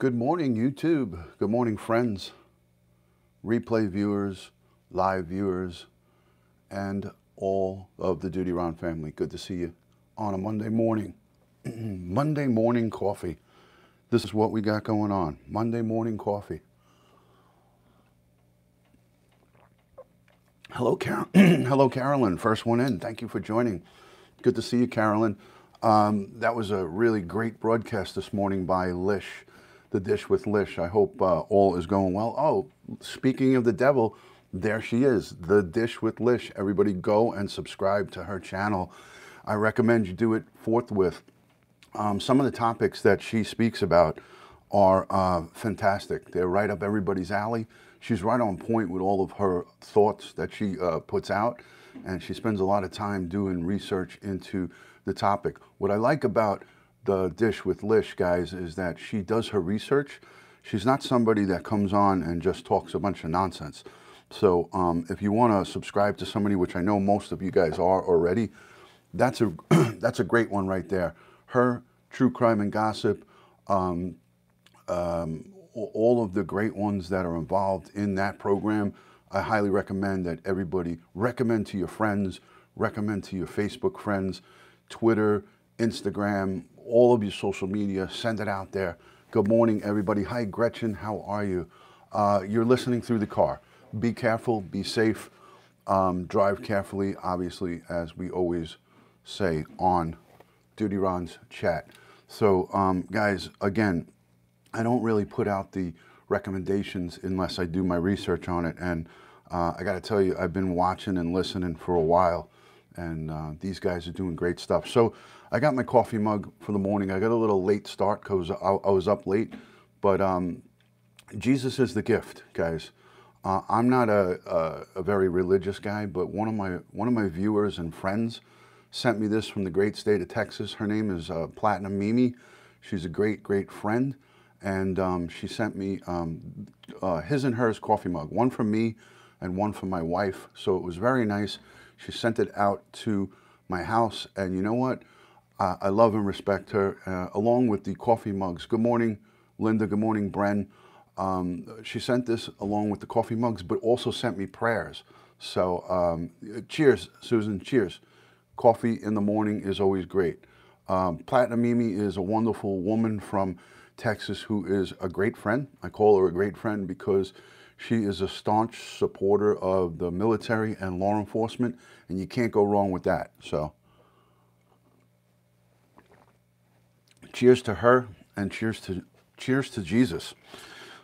Good morning, YouTube. Good morning, friends, replay viewers, live viewers, and all of the Duty Ron family. Good to see you on a Monday morning. Monday morning coffee. This is what we got going on. Monday morning coffee. Hello, Hello, Carolyn. First one in. Thank you for joining. Good to see you, Carolyn. That was a really great broadcast this morning by Lish. The Dish with Lish. I hope all is going well. Oh, speaking of the devil, there she is, The Dish with Lish. Everybody go and subscribe to her channel. I recommend you do it forthwith. Some of the topics that she speaks about are fantastic. They're right up everybody's alley. She's right on point with all of her thoughts that she puts out, and she spends a lot of time doing research into the topic. What I like about The Dish with Lish, guys, is that she does her research. She's not somebody that comes on and just talks a bunch of nonsense. So if you want to subscribe to somebody, which I know most of you guys are already, that's a that's a great one right there. Her true crime and gossip, all of the great ones that are involved in that program. I highly recommend that everybody recommend to your friends, recommend to your Facebook friends, Twitter, Instagram, all of your social media, send it out there. Good morning, everybody. Hi, Gretchen, how are you? You're listening through the car. Be careful, be safe, drive carefully, obviously, as we always say on Duty Ron's chat. So, guys, again, I don't really put out the recommendations unless I do my research on it. And I got to tell you, I've been watching and listening for a while, and these guys are doing great stuff. So I got my coffee mug for the morning. I got a little late start because I was up late, but Jesus is the gift, guys. I'm not a very religious guy, but one of my viewers and friends sent me this from the great state of Texas. Her name is Platinum Mimi. She's a great friend, and she sent me his and hers coffee mug, one from me and one from my wife. So it was very nice. She sent it out to my house, and you know what? I love and respect her, along with the coffee mugs. Good morning, Linda. Good morning, Bren. She sent this along with the coffee mugs, but also sent me prayers. So cheers, Susan, cheers. Coffee in the morning is always great. Platinum Mimi is a wonderful woman from Texas who is a great friend. I call her a great friend because she is a staunch supporter of the military and law enforcement, and you can't go wrong with that. So cheers to her, and cheers to Jesus.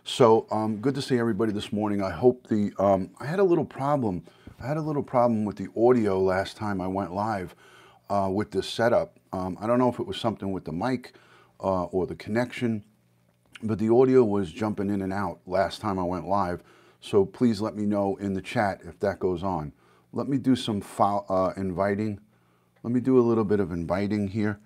So good to see everybody this morning. I hope the I had a little problem. I had a little problem with the audio last time I went live with this setup. I don't know if it was something with the mic or the connection, but the audio was jumping in and out last time I went live. So please let me know in the chat if that goes on. Let me do some inviting. Let me do a little bit of inviting here.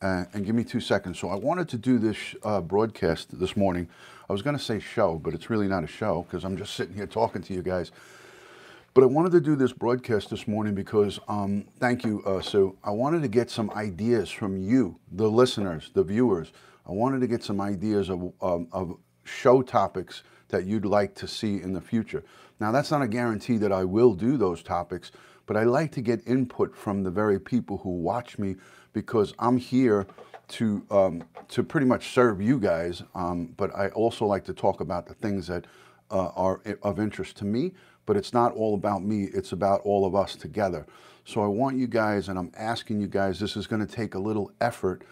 And give me 2 seconds. So I wanted to do this broadcast this morning. I was going to say show, but it's really not a show because I'm just sitting here talking to you guys. But I wanted to do this broadcast this morning because, thank you, Sue. I wanted to get some ideas from you, the listeners, the viewers. I wanted to get some ideas of show topics that you'd like to see in the future. Now, that's not a guarantee that I will do those topics, but I like to get input from the very people who watch me, because I'm here to pretty much serve you guys, but I also like to talk about the things that are of interest to me, but it's not all about me, it's about all of us together. So I want you guys, and I'm asking you guys, this is going to take a little effort,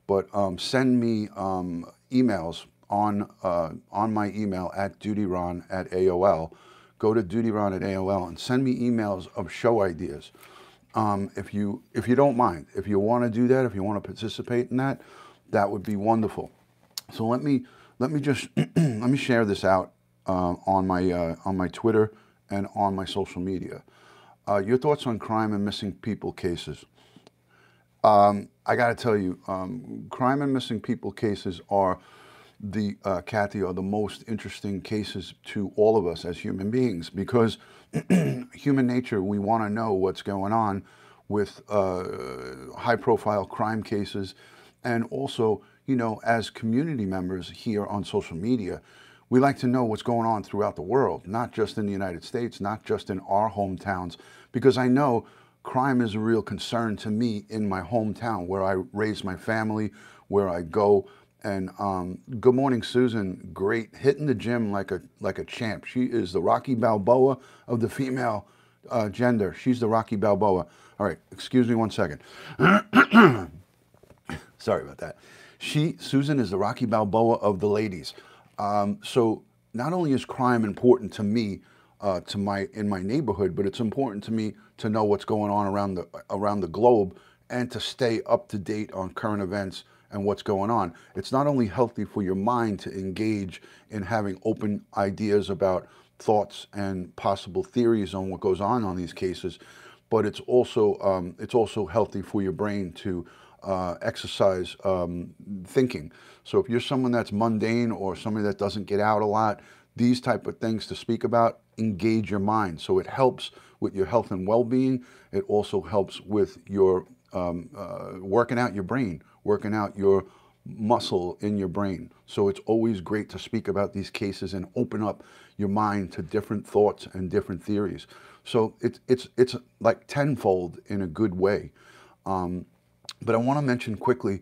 but send me emails on my email at dutyron@AOL. Go to dutyron@AOL and send me emails of show ideas. If you don't mind, if you want to do that, if you want to participate in that, that would be wonderful. So let me just let me share this out on my Twitter and on my social media. Your thoughts on crime and missing people cases. I got to tell you, crime and missing people cases are Kathy, are the most interesting cases to all of us as human beings, because human nature, we want to know what's going on with high-profile crime cases, and also, you know, as community members here on social media, we like to know what's going on throughout the world, not just in the United States, not just in our hometowns, because I know crime is a real concern to me in my hometown where I raise my family, where I go. And good morning, Susan. Great, hitting the gym like a champ. She is the Rocky Balboa of the female gender. She's the Rocky Balboa. All right, excuse me one second. Sorry about that. Susan is the Rocky Balboa of the ladies. So not only is crime important to me, in my neighborhood, but it's important to me to know what's going on around the globe and to stay up to date on current events and what's going on. It's not only healthy for your mind to engage in having open ideas about thoughts and possible theories on what goes on these cases, but it's also healthy for your brain to exercise thinking. So if you're someone that's mundane or somebody that doesn't get out a lot, these type of things to speak about engage your mind. So it helps with your health and well-being. It also helps with your working out your brain, working out your muscle in your brain. So it's always great to speak about these cases and open up your mind to different thoughts and different theories. So it's like tenfold in a good way. But I want to mention quickly,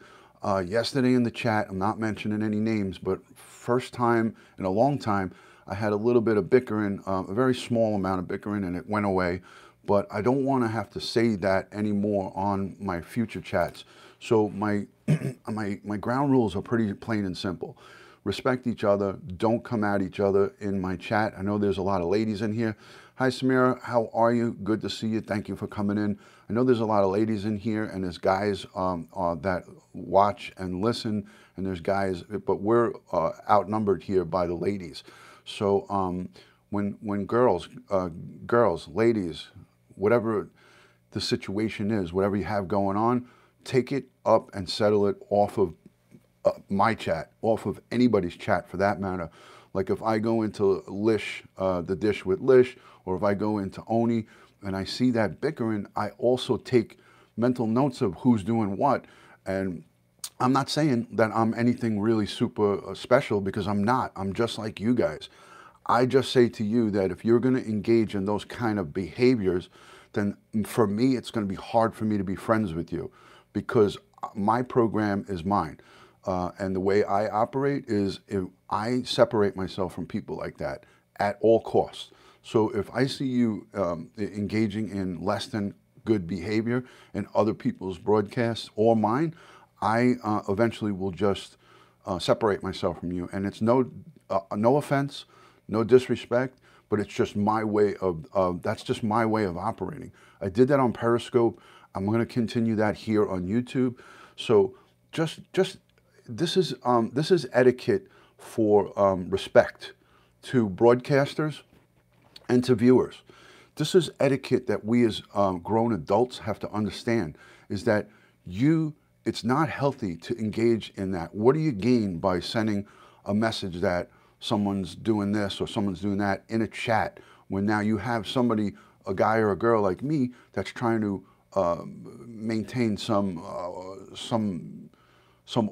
yesterday in the chat, I'm not mentioning any names, but first time in a long time, I had a little bit of bickering, a very small amount of bickering, and it went away. But I don't want to have to say that anymore on my future chats. So my ground rules are pretty plain and simple. Respect each other. Don't come at each other in my chat. I know there's a lot of ladies in here. Hi, Samira. How are you? Good to see you. Thank you for coming in. I know there's a lot of ladies in here, and there's guys that watch and listen, and there's guys, but we're outnumbered here by the ladies. So when girls, ladies, whatever the situation is, whatever you have going on, take it up and settle it off of my chat, off of anybody's chat for that matter. Like if I go into Lish, the dish with Lish, or if I go into Oni and I see that bickering, I also take mental notes of who's doing what. And I'm not saying that I'm anything really super special, because I'm not. I'm just like you guys. I just say to you that if you're going to engage in those kind of behaviors, then for me, it's going to be hard for me to be friends with you, because my program is mine. And the way I operate is I separate myself from people like that at all costs. So if I see you engaging in less than good behavior in other people's broadcasts or mine, I eventually will just separate myself from you. And it's no offense, no disrespect, but it's just my way that's just my way of operating. I did that on Periscope. I'm going to continue that here on YouTube. So just this is etiquette for respect to broadcasters and to viewers. This is etiquette that we as grown adults have to understand, is that it's not healthy to engage in that. What do you gain by sending a message that someone's doing this or someone's doing that in a chat, when now you have somebody, a guy or a girl like me, that's trying to maintain some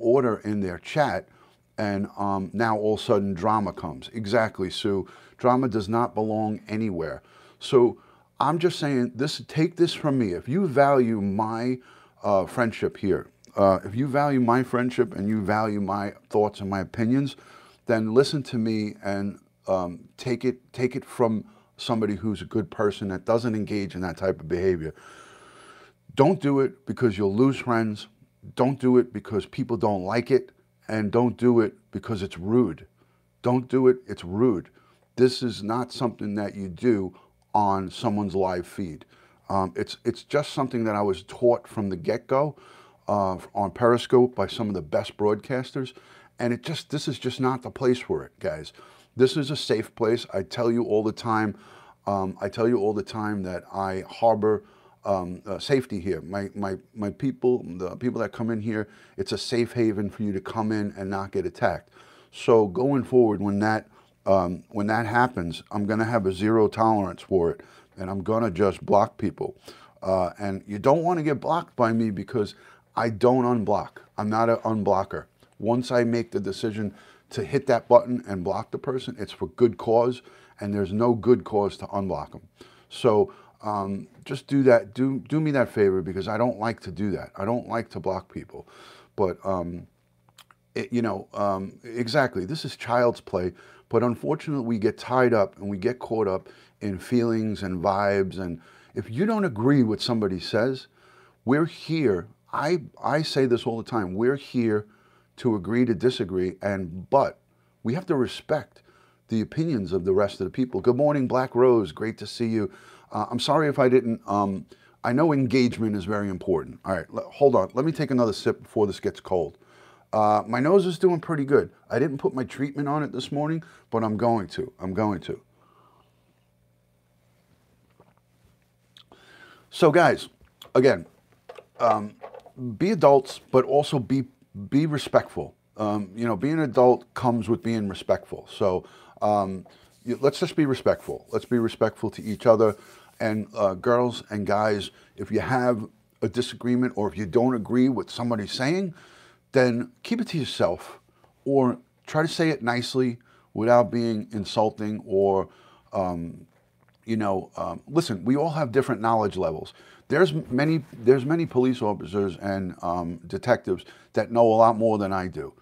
order in their chat, and now all of a sudden drama comes. Exactly, Sue. Drama does not belong anywhere. So I'm just saying this. Take this from me. If you value my friendship here, if you value my friendship and you value my thoughts and my opinions, then listen to me and take it from somebody who's a good person that doesn't engage in that type of behavior. Don't do it because you'll lose friends. Don't do it because people don't like it, and don't do it because it's rude. Don't do it, it's rude. This is not something that you do on someone's live feed. It's just something that I was taught from the get-go on Periscope by some of the best broadcasters, and this is just not the place for it, guys. This is a safe place. I tell you all the time. That I harbor safety here. My people, the people that come in here, it's a safe haven for you to come in and not get attacked. So going forward, when that happens, I'm going to have a zero tolerance for it, and I'm going to just block people. And you don't want to get blocked by me, because I don't unblock. I'm not an unblocker. Once I make the decision to hit that button and block the person, it's for good cause, and there's no good cause to unblock them. So just do that. Do me that favor, because I don't like to do that. I don't like to block people. But, exactly, this is child's play. But unfortunately, we get tied up and we get caught up in feelings and vibes. And if you don't agree with somebody says, we're here. I say this all the time. We're here to agree to disagree, but we have to respect the opinions of the rest of the people. Good morning, Black Rose. Great to see you. I'm sorry if I didn't. I know engagement is very important. All right, hold on. Let me take another sip before this gets cold. My nose is doing pretty good. I didn't put my treatment on it this morning, but I'm going to. So guys, again, be adults, but also be respectful. Being an adult comes with being respectful. So let's just be respectful. Let's be respectful to each other. And girls and guys, if you have a disagreement or if you don't agree with somebody saying, then keep it to yourself, or try to say it nicely without being insulting or, listen, we all have different knowledge levels. There's many police officers and detectives that know a lot more than I do.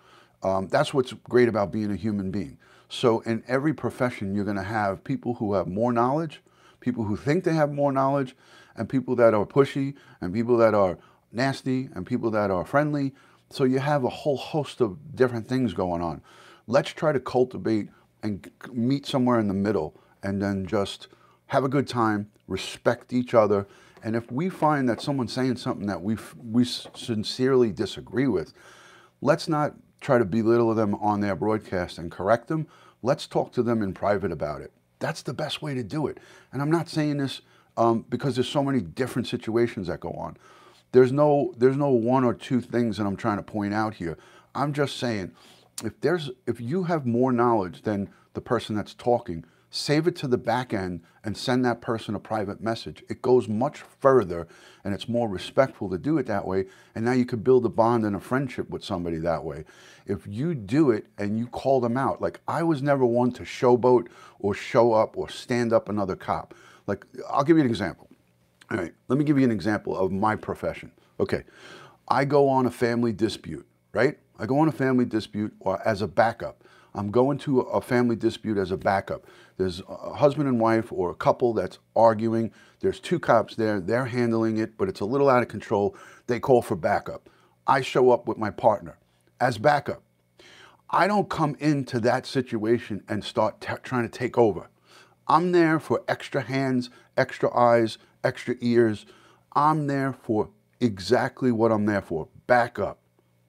That's what's great about being a human being. So in every profession, you're going to have people who have more knowledge, people who think they have more knowledge, and people that are pushy, and people that are nasty, and people that are friendly. So you have a whole host of different things going on. Let's try to cultivate and meet somewhere in the middle, and then just have a good time, respect each other. And if we find that someone's saying something that we sincerely disagree with, let's not try to belittle them on their broadcast and correct them. Let's talk to them in private about it. That's the best way to do it. And I'm not saying this because there's so many different situations that go on. There's no one or two things that I'm trying to point out here. I'm just saying, if you have more knowledge than the person that's talking, save it to the back end and send that person a private message. It goes much further, and it's more respectful to do it that way. And now you could build a bond and a friendship with somebody that way. If you do it and you call them out, like I was never one to showboat or show up or stand up another cop. Like, I'll give you an example. All right, let me give you an example of my profession. Okay, I go on a family dispute, right? I go on a family dispute or as a backup. I'm going to a family dispute as a backup. There's a husband and wife or a couple that's arguing. There's two cops there. They're handling it, but it's a little out of control. They call for backup. I show up with my partner as backup. I don't come into that situation and start trying to take over. I'm there for extra hands, extra eyes, extra ears. I'm there for exactly what I'm there for, backup,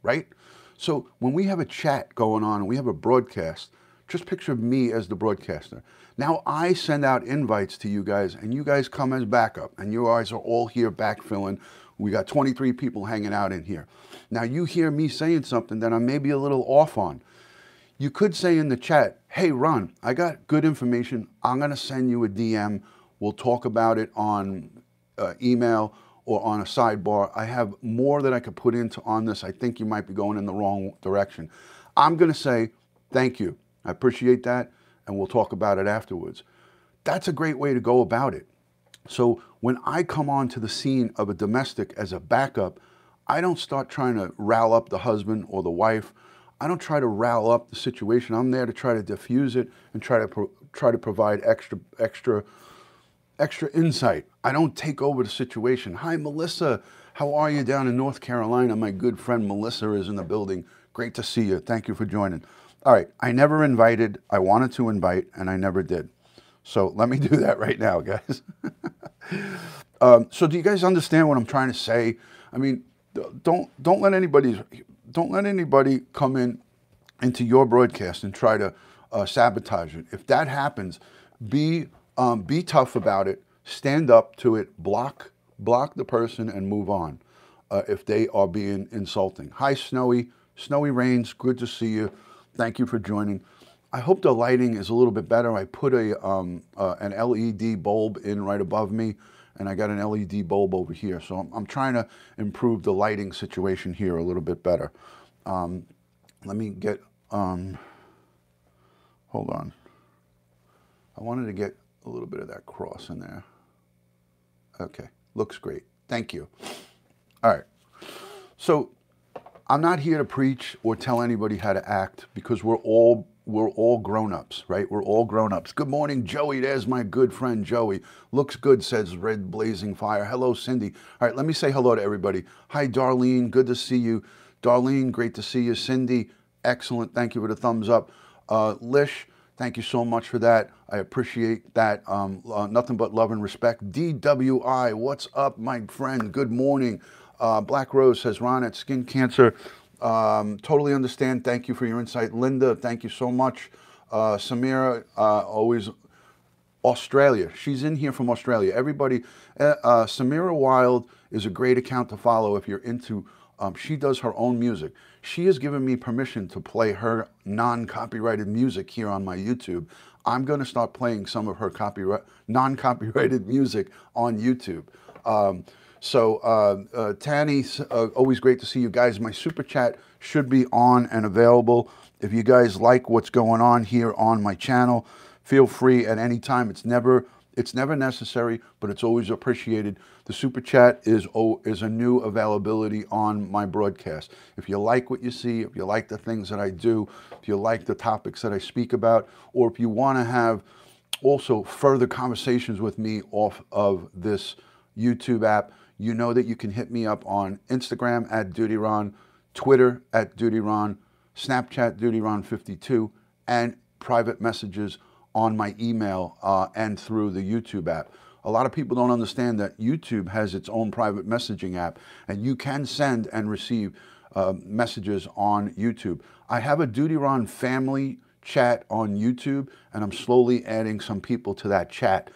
right? So when we have a chat going on and we have a broadcast, just picture me as the broadcaster. Now I send out invites to you guys, and you guys come as backup, and you guys are all here backfilling. We got 23 people hanging out in here. Now you hear me saying something that I may be a little off on. You could say in the chat, hey, Ron, I got good information. I'm going to send you a DM. We'll talk about it on email or on a sidebar. I have more that I could put into on this. I think you might be going in the wrong direction. I'm going to say, thank you. I appreciate that, and we'll talk about it afterwards. That's a great way to go about it. So when I come onto the scene of a domestic as a backup, I don't start trying to rile up the husband or the wife. I don't try to rile up the situation. I'm there to try to diffuse it and try to provide extra insight. I don't take over the situation. Hi, Melissa. How are you down in North Carolina? My good friend Melissa is in the building. Great to see you. Thank you for joining. All right. I never invited. I wanted to invite, and I never did. So let me do that right now, guys. So do you guys understand what I'm trying to say? I mean, don't let anybody come into your broadcast and try to sabotage it. If that happens, be tough about it. Stand up to it. Block the person and move on. If they are being insulting. Hi, Snowy Rains. Good to see you. Thank you for joining. I hope the lighting is a little bit better. I put an LED bulb in right above me, and I got an LED bulb over here. So I'm trying to improve the lighting situation here a little bit better. Let me get, hold on. I wanted to get a little bit of that cross in there. Okay, looks great. Thank you. All right. So I'm not here to preach or tell anybody how to act because we're all grown-ups, right? We're all grown-ups. Good morning, Joey. There's my good friend Joey. Looks good, says Red Blazing Fire. Hello, Cindy. All right, let me say hello to everybody. Hi, Darlene. Good to see you. Darlene, great to see you. Cindy, excellent. Thank you for the thumbs up. Lish, thank you so much for that. I appreciate that. Nothing but love and respect. DWI, what's up, my friend? Good morning. Black Rose says, Ron, at skin cancer. Totally understand. Thank you for your insight. Linda, thank you so much. Samira, always Australia. She's in here from Australia. Everybody, Samira Wild is a great account to follow if you're into, she does her own music. She has given me permission to play her non-copyrighted music here on my YouTube. I'm going to start playing some of her non-copyrighted music on YouTube. Tanny, always great to see you guys. My super chat should be on and available. If you guys like what's going on here on my channel, feel free at any time. It's never necessary, but it's always appreciated. The super chat is a new availability on my broadcast. If you like what you see, if you like the things that I do, if you like the topics that I speak about, or if you want to have also further conversations with me off of this YouTube app, you know that you can hit me up on Instagram at DutyRon, Twitter at DutyRon, Snapchat DutyRon52, and private messages on my email and through the YouTube app. A lot of people don't understand that YouTube has its own private messaging app, and you can send and receive messages on YouTube. I have a DutyRon family chat on YouTube, and I'm slowly adding some people to that chat.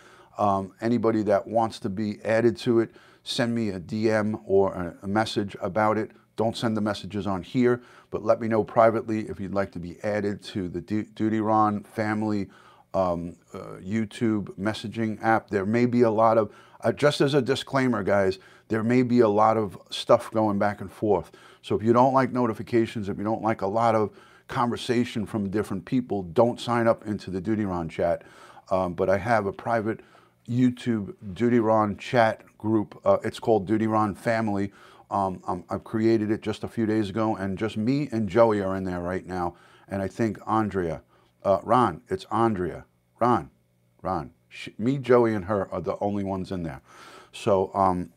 Anybody that wants to be added to it, send me a DM or a message about it. Don't send the messages on here, but let me know privately if you'd like to be added to the DutyRon family YouTube messaging app. There may be a lot of, just as a disclaimer, guys, there may be a lot of stuff going back and forth. So if you don't like notifications, if you don't like a lot of conversation from different people, don't sign up into the DutyRon chat. But I have a private YouTube DutyRon chat group. It's called DutyRon Family. I've created it just a few days ago, and just me and Joey are in there right now. And I think Andrea, Ron, it's Andrea. Ron. Me, Joey, and her are the only ones in there. So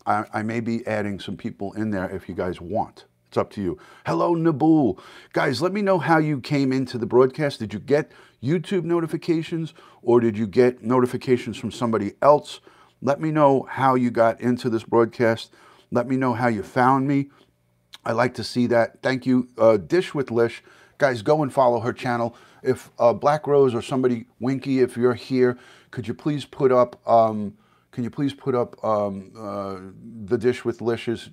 I may be adding some people in there if you guys want. It's up to you. Hello, Nabul. Guys, let me know how you came into the broadcast. Did you get YouTube notifications, or did you get notifications from somebody else? Let me know how you got into this broadcast. Let me know how you found me. I like to see that. Thank you. Dish with Lish. Guys, go and follow her channel. If Black Rose or somebody, Winky, if you're here, could you please put up the Dish with Lish's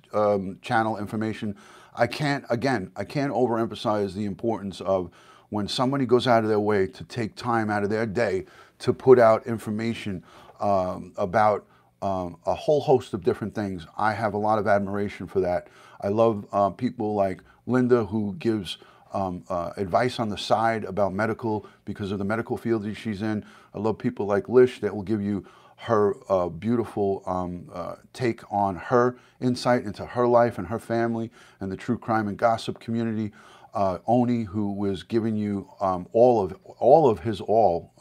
channel information? I can't overemphasize the importance of when somebody goes out of their way to take time out of their day to put out information about a whole host of different things. I have a lot of admiration for that. I love people like Linda, who gives advice on the side about medical because of the medical field that she's in. I love people like Lish that will give you her beautiful take on her insight into her life and her family and the true crime and gossip community. Oni, who was giving you all of his all.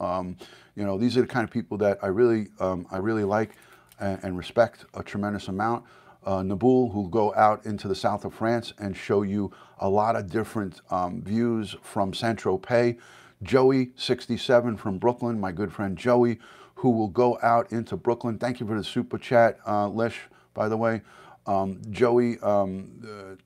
You know, these are the kind of people that I really like and respect a tremendous amount. Nabul, who go out into the south of France and show you a lot of different views from Saint-Tropez. Joey, 67 from Brooklyn, my good friend Joey, who will go out into Brooklyn. Thank you for the super chat, Lish, by the way. Joey,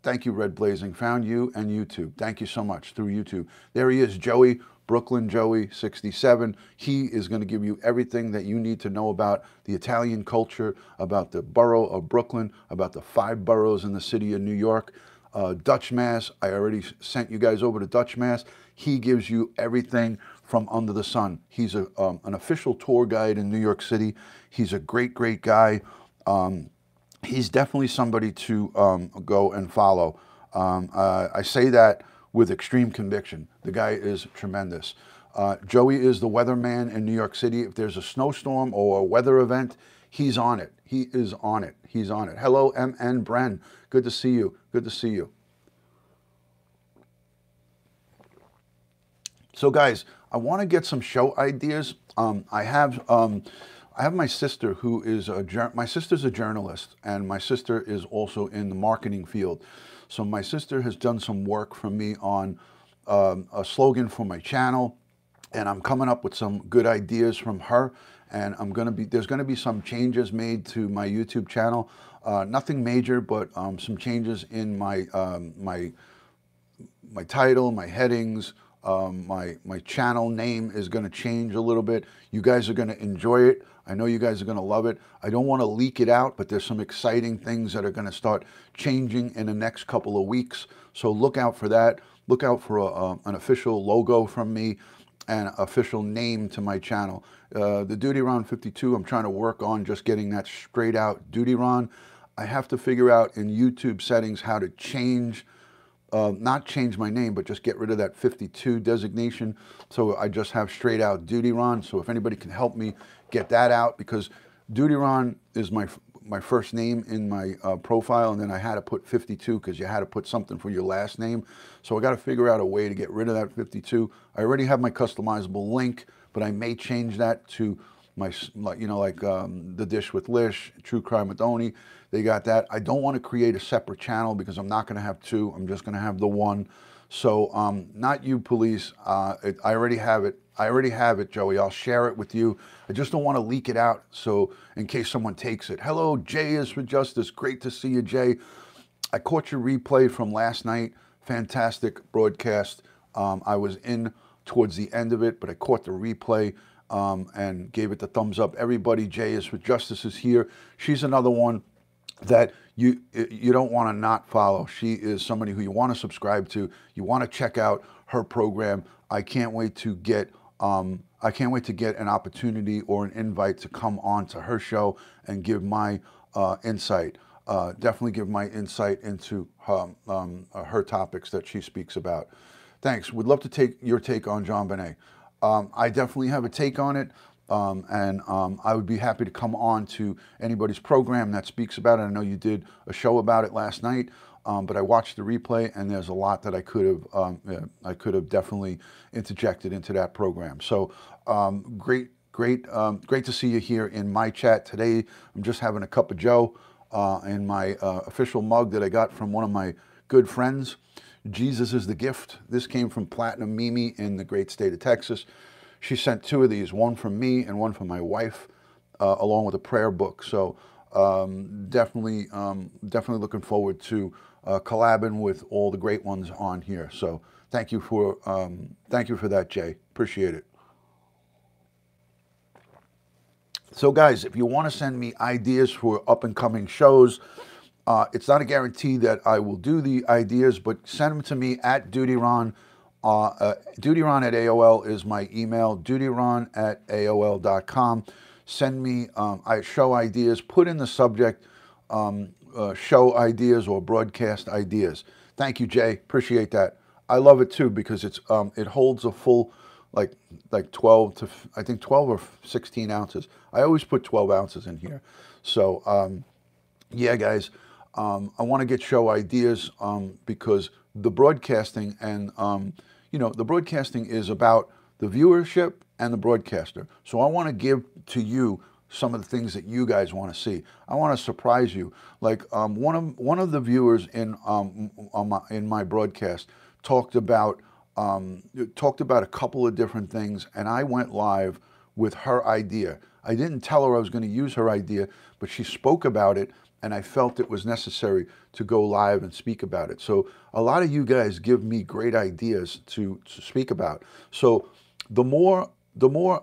thank you, Red Blazing. Found you and YouTube. Thank you so much through YouTube. There he is, Joey, Brooklyn Joey, 67. He is going to give you everything that you need to know about the Italian culture, about the borough of Brooklyn, about the 5 boroughs in the city of New York. Dutch Mass, I already sent you guys over to Dutch Mass. He gives you everything from under the sun. He's an official tour guide in New York City. He's a great, great guy. He's definitely somebody to go and follow. I say that with extreme conviction. The guy is tremendous. Joey is the weatherman in New York City. If there's a snowstorm or a weather event, he's on it. He is on it. He's on it. Hello, MN Bren. Good to see you. Good to see you. So guys, I want to get some show ideas. I have my sister who is my sister's a journalist, and my sister is also in the marketing field. So my sister has done some work for me on a slogan for my channel, and I'm coming up with some good ideas from her. And there's gonna be some changes made to my YouTube channel. Nothing major, but some changes in my my title, my headings. My channel name is going to change a little bit. You guys are going to enjoy it. I know you guys are going to love it. I don't want to leak it out, but there's some exciting things that are going to start changing in the next couple of weeks. So look out for that. Look out for an official logo from me and official name to my channel. The Duty Ron 52, I'm trying to work on just getting that straight out Duty Ron. I have to figure out in YouTube settings how to change, not change my name, but just get rid of that 52 designation. So I just have straight out Duty Ron. So if anybody can help me get that out, because Duty Ron is my first name in my profile, and then I had to put 52 because you had to put something for your last name. So I got to figure out a way to get rid of that 52. I already have my customizable link, but I may change that to my, you know, like The Dish with Lish, True Crime with Oni. They got that. I don't want to create a separate channel because I'm not going to have two. I'm just going to have the one. So not you, police. I already have it. I already have it, Joey. I'll share it with you. I just don't want to leak it out, so in case someone takes it. Hello, Jay is for Justice. Great to see you, Jay. I caught your replay from last night. Fantastic broadcast. I was in towards the end of it, but I caught the replay and gave it the thumbs up. Everybody, Jay is for Justice is here. She's another one that you don't want to not follow. She is somebody who you want to subscribe to. You want to check out her program. I can't wait to get an opportunity or an invite to come on to her show and give my insight. Definitely give my insight into her topics that she speaks about. Thanks. Would love to take your take on John Bonet. I definitely have a take on it. I would be happy to come on to anybody's program that speaks about it. I know you did a show about it last night, but I watched the replay, and there's a lot that I could have definitely interjected into that program. So great to see you here in my chat today. I'm just having a cup of Joe in my official mug that I got from one of my good friends. Jesus is the gift. This came from Platinum Mimi in the great state of Texas. She sent two of these, one from me and one from my wife, along with a prayer book. So definitely looking forward to collabing with all the great ones on here. So thank you for that, Jay. Appreciate it. So guys, if you want to send me ideas for up and coming shows, it's not a guarantee that I will do the ideas, but send them to me at DutyRon. DutyRon at AOL is my email, dutyron at AOL.com. Send me show ideas, put in the subject show ideas or broadcast ideas. Thank you, Jay. Appreciate that. I love it too because it's it holds a full like 12 to, I think 12 or 16 ounces. I always put 12 ounces in here. So yeah, guys, I want to get show ideas because the broadcasting and you know, the broadcasting is about the viewership and the broadcaster. So I want to give to you some of the things that you guys want to see. I want to surprise you. Like one of the viewers in my broadcast talked about a couple of different things, and I went live with her idea. I didn't tell her I was going to use her idea, but she spoke about it, and I felt it was necessary to go live and speak about it. So a lot of you guys give me great ideas to speak about. So the more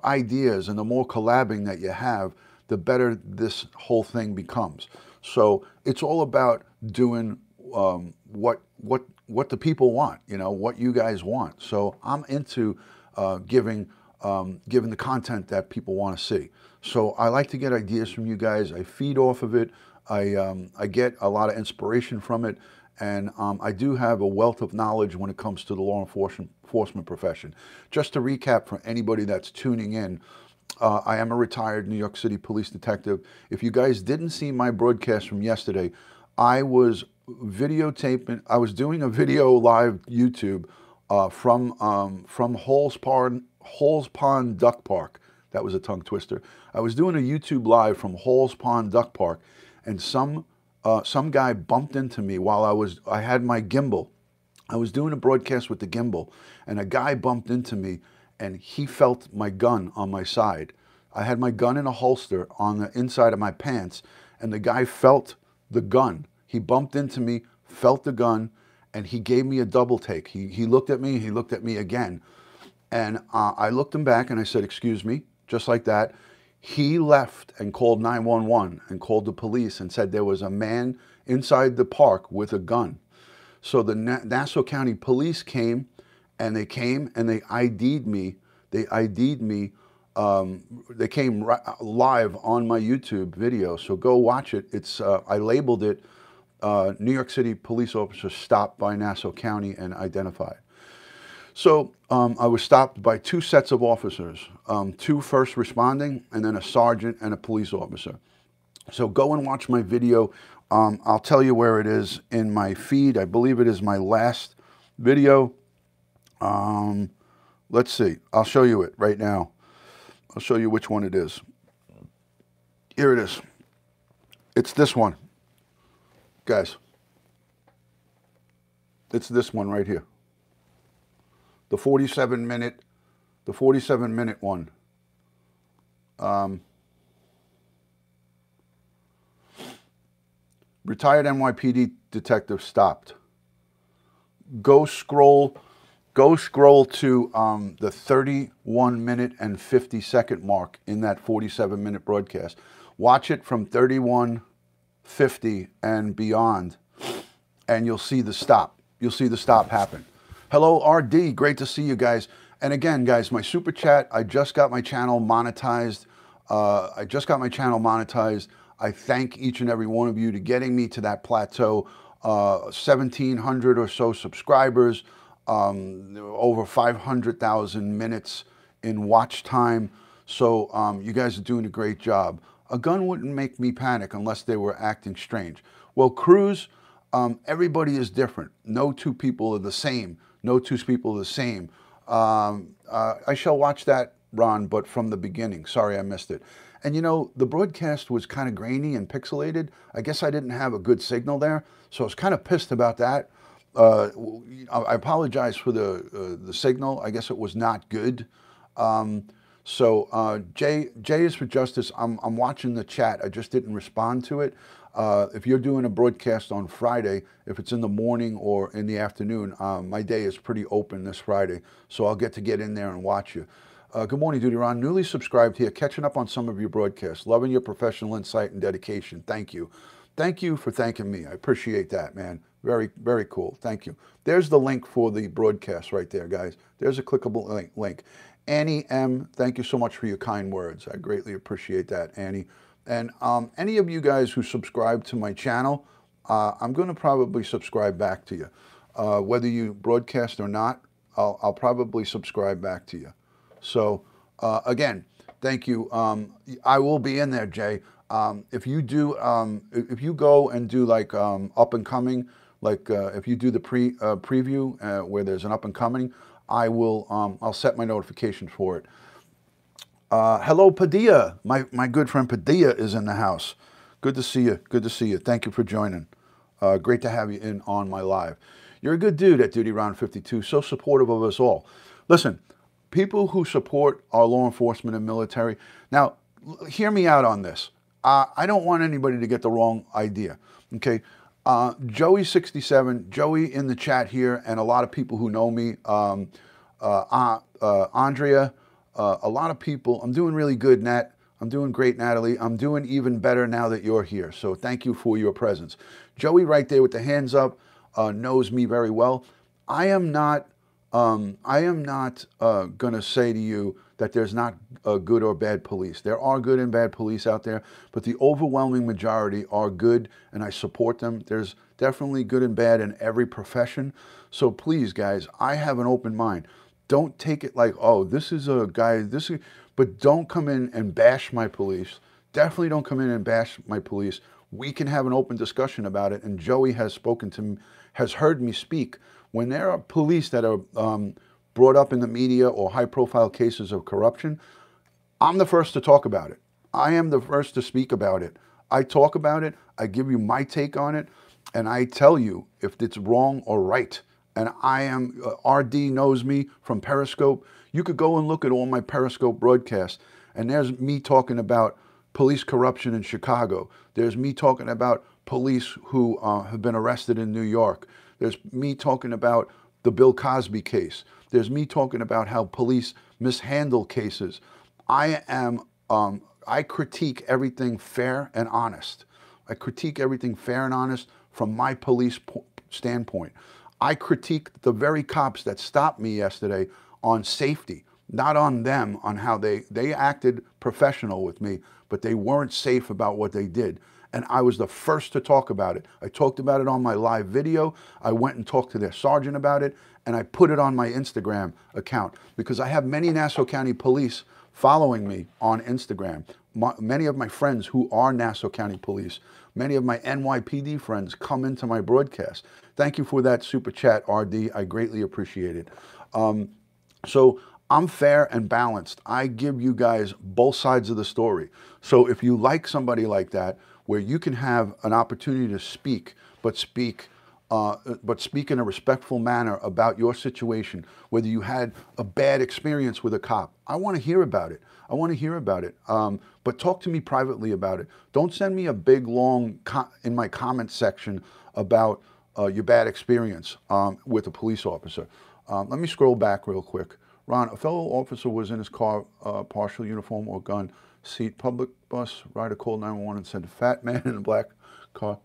ideas and the more collabing that you have, the better this whole thing becomes. So it's all about doing what the people want, you know, what you guys want. So I'm into giving the content that people want to see. So I like to get ideas from you guys. I feed off of it. I get a lot of inspiration from it, And I do have a wealth of knowledge when it comes to the law enforcement profession. Just to recap for anybody that's tuning in, I am a retired New York City police detective. If you guys didn't see my broadcast from yesterday, I was videotaping, I was doing a video live YouTube from Halls Pond Duck Park. That was a tongue twister. I was doing a YouTube live from Halls Pond Duck Park, and some guy bumped into me while I had my gimbal. I was doing a broadcast with the gimbal, and a guy bumped into me, and he felt my gun on my side. I had my gun in a holster on the inside of my pants, and the guy felt the gun. He bumped into me, felt the gun, and he gave me a double take. He looked at me, he looked at me again, and I looked him back and I said, "Excuse me," just like that. He left and called 911 and called the police and said there was a man inside the park with a gun. So the Nassau County Police came and they ID'd me. They ID'd me. They came live on my YouTube video. So go watch it. It's I labeled it New York City police officer stopped by Nassau County and identified. So I was stopped by two sets of officers, two first responding, and then a sergeant and a police officer. So go and watch my video. I'll tell you where it is in my feed. I believe it is my last video. Let's see. I'll show you it right now. I'll show you which one it is. Here it is. It's this one, guys. It's this one right here. The 47-minute one. Retired NYPD detective stopped. Go scroll to the 31-minute and 50-second mark in that 47-minute broadcast. Watch it from 31:50 and beyond, and you'll see the stop. You'll see the stop happen. Hello, RD. Great to see you guys. And again, guys, my super chat. I just got my channel monetized. I thank each and every one of you to getting me to that plateau. 1,700 or so subscribers, over 500,000 minutes in watch time. So you guys are doing a great job. A gun wouldn't make me panic unless they were acting strange. Well, Cruz, everybody is different. No two people are the same. No two people are the same. I shall watch that, Ron, but from the beginning. Sorry I missed it. And you know, the broadcast was kind of grainy and pixelated. I guess I didn't have a good signal there, so I was kind of pissed about that. I apologize for the signal. I guess it was not good. J is for justice. I'm watching the chat. I just didn't respond to it. If you're doing a broadcast on Friday, if it's in the morning or in the afternoon, my day is pretty open this Friday, so I'll get in there and watch you. Good morning, Duty Ron. Newly subscribed here, catching up on some of your broadcasts. Loving your professional insight and dedication. Thank you. Thank you for thanking me. I appreciate that, man. Very, very cool. Thank you. There's the link for the broadcast right there, guys. There's a clickable link. Annie M., thank you so much for your kind words. I greatly appreciate that, Annie. And any of you guys who subscribe to my channel, I'm going to probably subscribe back to you. Whether you broadcast or not, I'll probably subscribe back to you. So, again, thank you. I will be in there, Jay. If you do, if you go and do like up and coming, like if you do the preview where there's an up and coming, I'll set my notification for it. Hello, Padilla. My good friend Padilla is in the house. Good to see you. Good to see you. Thank you for joining. Great to have you in on my live. You're a good dude at Duty Round 52. So supportive of us all. Listen, people who support our law enforcement and military. Now, hear me out on this. I don't want anybody to get the wrong idea. Okay. Joey67, Joey in the chat here, and a lot of people who know me, Andrea, a lot of people. I'm doing really good, Nat. I'm doing great, Natalie. I'm doing even better now that you're here. So thank you for your presence. Joey right there with the hands up knows me very well. I am not going to say to you that there's not good or bad police. There are good and bad police out there, but the overwhelming majority are good, and I support them. There's definitely good and bad in every profession. So please, guys, I have an open mind. Don't take it like, oh, this is a guy, but don't come in and bash my police. Definitely don't come in and bash my police. We can have an open discussion about it, and Joey has spoken to me, has heard me speak. When there are police that are brought up in the media or high-profile cases of corruption, I'm the first to talk about it. I am the first to speak about it. I talk about it, I give you my take on it, and I tell you if it's wrong or right. And I am, RD knows me from Periscope. You could go and look at all my Periscope broadcasts, and there's me talking about police corruption in Chicago. There's me talking about police who have been arrested in New York. There's me talking about the Bill Cosby case. There's me talking about how police mishandle cases. I critique everything fair and honest. I critique everything fair and honest from my police standpoint. I critique the very cops that stopped me yesterday on safety, not on them, on how they acted professional with me, but they weren't safe about what they did. And I was the first to talk about it. I talked about it on my live video. I went and talked to their sergeant about it, and I put it on my Instagram account because I have many Nassau County police following me on Instagram. Many of my friends who are Nassau County police, many of my NYPD friends come into my broadcast. Thank you for that super chat, RD. I greatly appreciate it. So I'm fair and balanced. I give you guys both sides of the story. So if you like somebody like that, where you can have an opportunity to speak, but speak in a respectful manner about your situation, whether you had a bad experience with a cop, I want to hear about it. I want to hear about it. But talk to me privately about it. Don't send me a big, long, in my comment section about your bad experience with a police officer. Let me scroll back real quick. Ron, a fellow officer was in his car, partial uniform or gun, seat, public bus, rider called 911 and said, a fat man in a black car.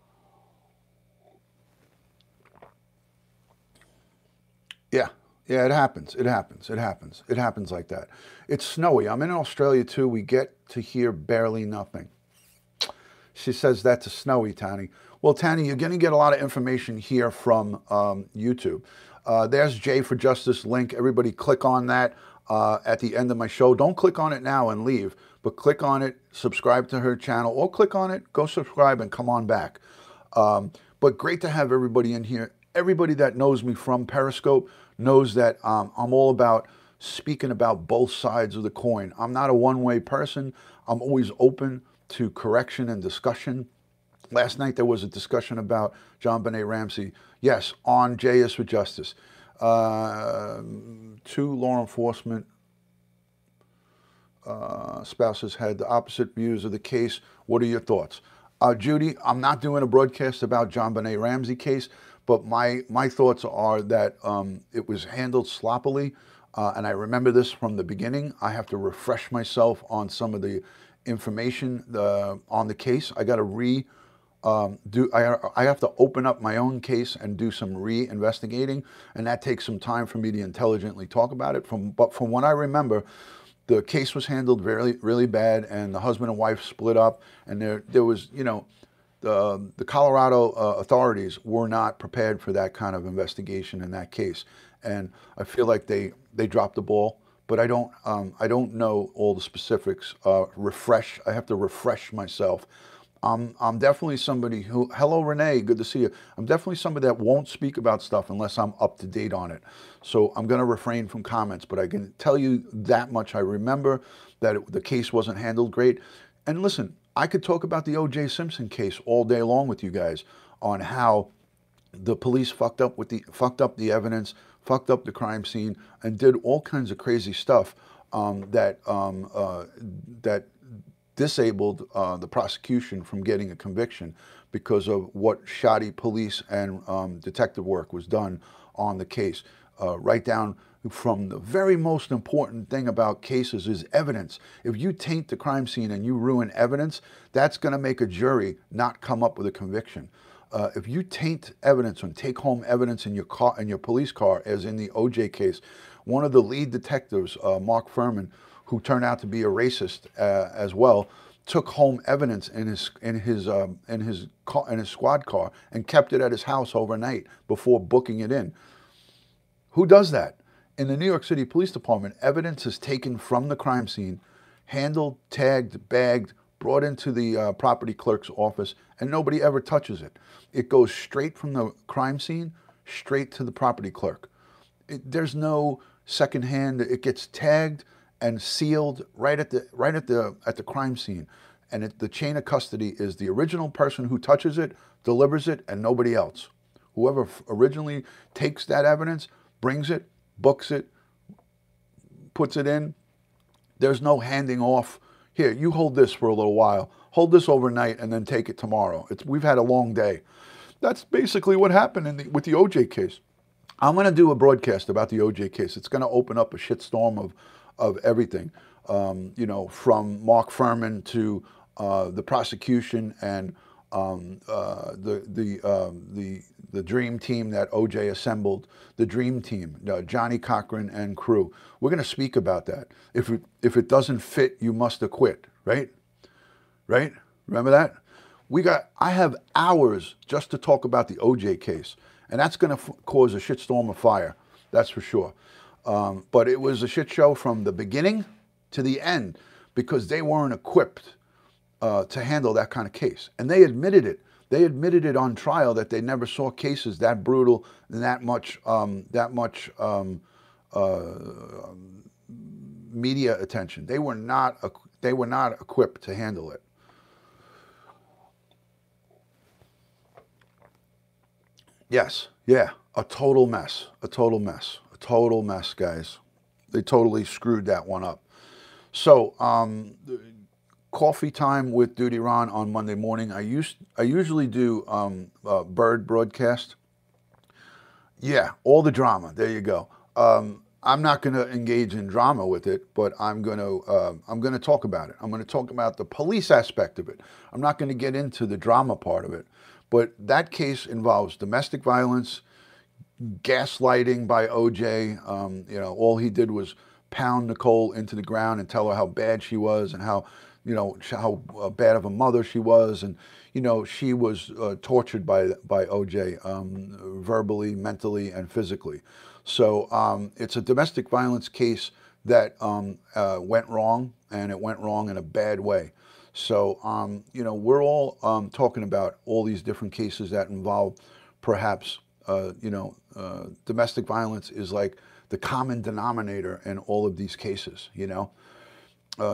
Yeah, it happens. It happens. It happens. It happens like that. It's snowy. I'm in Australia too. We get to hear barely nothing. She says that to Snowy, Tanny. Well, Tanny, you're going to get a lot of information here from YouTube. There's Jay for Justice link. Everybody click on that at the end of my show. Don't click on it now and leave, but click on it, subscribe to her channel, or click on it, go subscribe and come on back. But great to have everybody in here. Everybody that knows me from Periscope knows that I'm all about speaking about both sides of the coin. I'm not a one-way person. I'm always open to correction and discussion. Last night there was a discussion about JonBenet Ramsey. Yes, on J is for Justice. 2 law enforcement spouses had the opposite views of the case. What are your thoughts? Judy, I'm not doing a broadcast about JonBenet Ramsey case, but my thoughts are that it was handled sloppily, and I remember this from the beginning. I have to refresh myself on some of the information on the case. I got to I have to open up my own case and do some re-investigating, and that takes some time for me to intelligently talk about it. But from what I remember, the case was handled really bad, and the husband and wife split up, and there was, you know, the Colorado authorities were not prepared for that kind of investigation in that case, and I feel like they dropped the ball. But I don't know all the specifics. I have to refresh myself. I'm definitely somebody who, hello Renee, good to see you. I'm definitely somebody that won't speak about stuff unless I'm up to date on it. So I'm going to refrain from comments, but I can tell you that much. I remember that the case wasn't handled great. And listen, I could talk about the O.J. Simpson case all day long with you guys on how the police fucked up the evidence, fucked up the crime scene, and did all kinds of crazy stuff that disabled the prosecution from getting a conviction because of what shoddy police and detective work was done on the case. Right down from the very most important thing about cases is evidence. If you taint the crime scene and you ruin evidence, that's going to make a jury not come up with a conviction. If you taint evidence and take home evidence in your car, in your police car, as in the O.J. case, one of the lead detectives, Mark Furman, who turned out to be a racist as well, took home evidence in his squad car and kept it at his house overnight before booking it in. Who does that? In the New York City Police Department, evidence is taken from the crime scene, handled, tagged, bagged, brought into the property clerk's office, and nobody ever touches it. It goes straight from the crime scene, straight to the property clerk. There's no second hand. It gets tagged and sealed right at the crime scene, and the chain of custody is the original person who touches it, delivers it, and nobody else. Whoever originally takes that evidence, brings it, books it, puts it in. There's no handing off. Here, you hold this for a little while. Hold this overnight and then take it tomorrow. We've had a long day. That's basically what happened with the OJ case. I'm going to do a broadcast about the OJ case. It's going to open up a shitstorm of everything, you know, from Mark Furman to the prosecution and the dream team that OJ assembled, the dream team, Johnny Cochran and crew. We're going to speak about that. If it doesn't fit, you must acquit, right? Right? Remember that? I have hours just to talk about the OJ case, and that's going to cause a shitstorm of fire. That's for sure. But it was a shit show from the beginning to the end because they weren't equipped to handle that kind of case, and they admitted it. They admitted it on trial that they never saw cases that brutal and that much media attention. They were not equipped to handle it. Yes, yeah, a total mess, guys. They totally screwed that one up. So, coffee time with Duty Ron on Monday morning. I usually do Bird broadcast. Yeah, all the drama. There you go. I'm not going to engage in drama with it, but I'm going to talk about it. I'm going to talk about the police aspect of it. I'm not going to get into the drama part of it. But that case involves domestic violence, gaslighting by OJ. You know, all he did was pound Nicole into the ground and tell her how bad she was and how, you know, how bad of a mother she was. And, you know, she was tortured by OJ verbally, mentally, and physically. So it's a domestic violence case that went wrong, and it went wrong in a bad way. So, you know, we're all talking about all these different cases that involve perhaps, you know, domestic violence is like the common denominator in all of these cases, you know.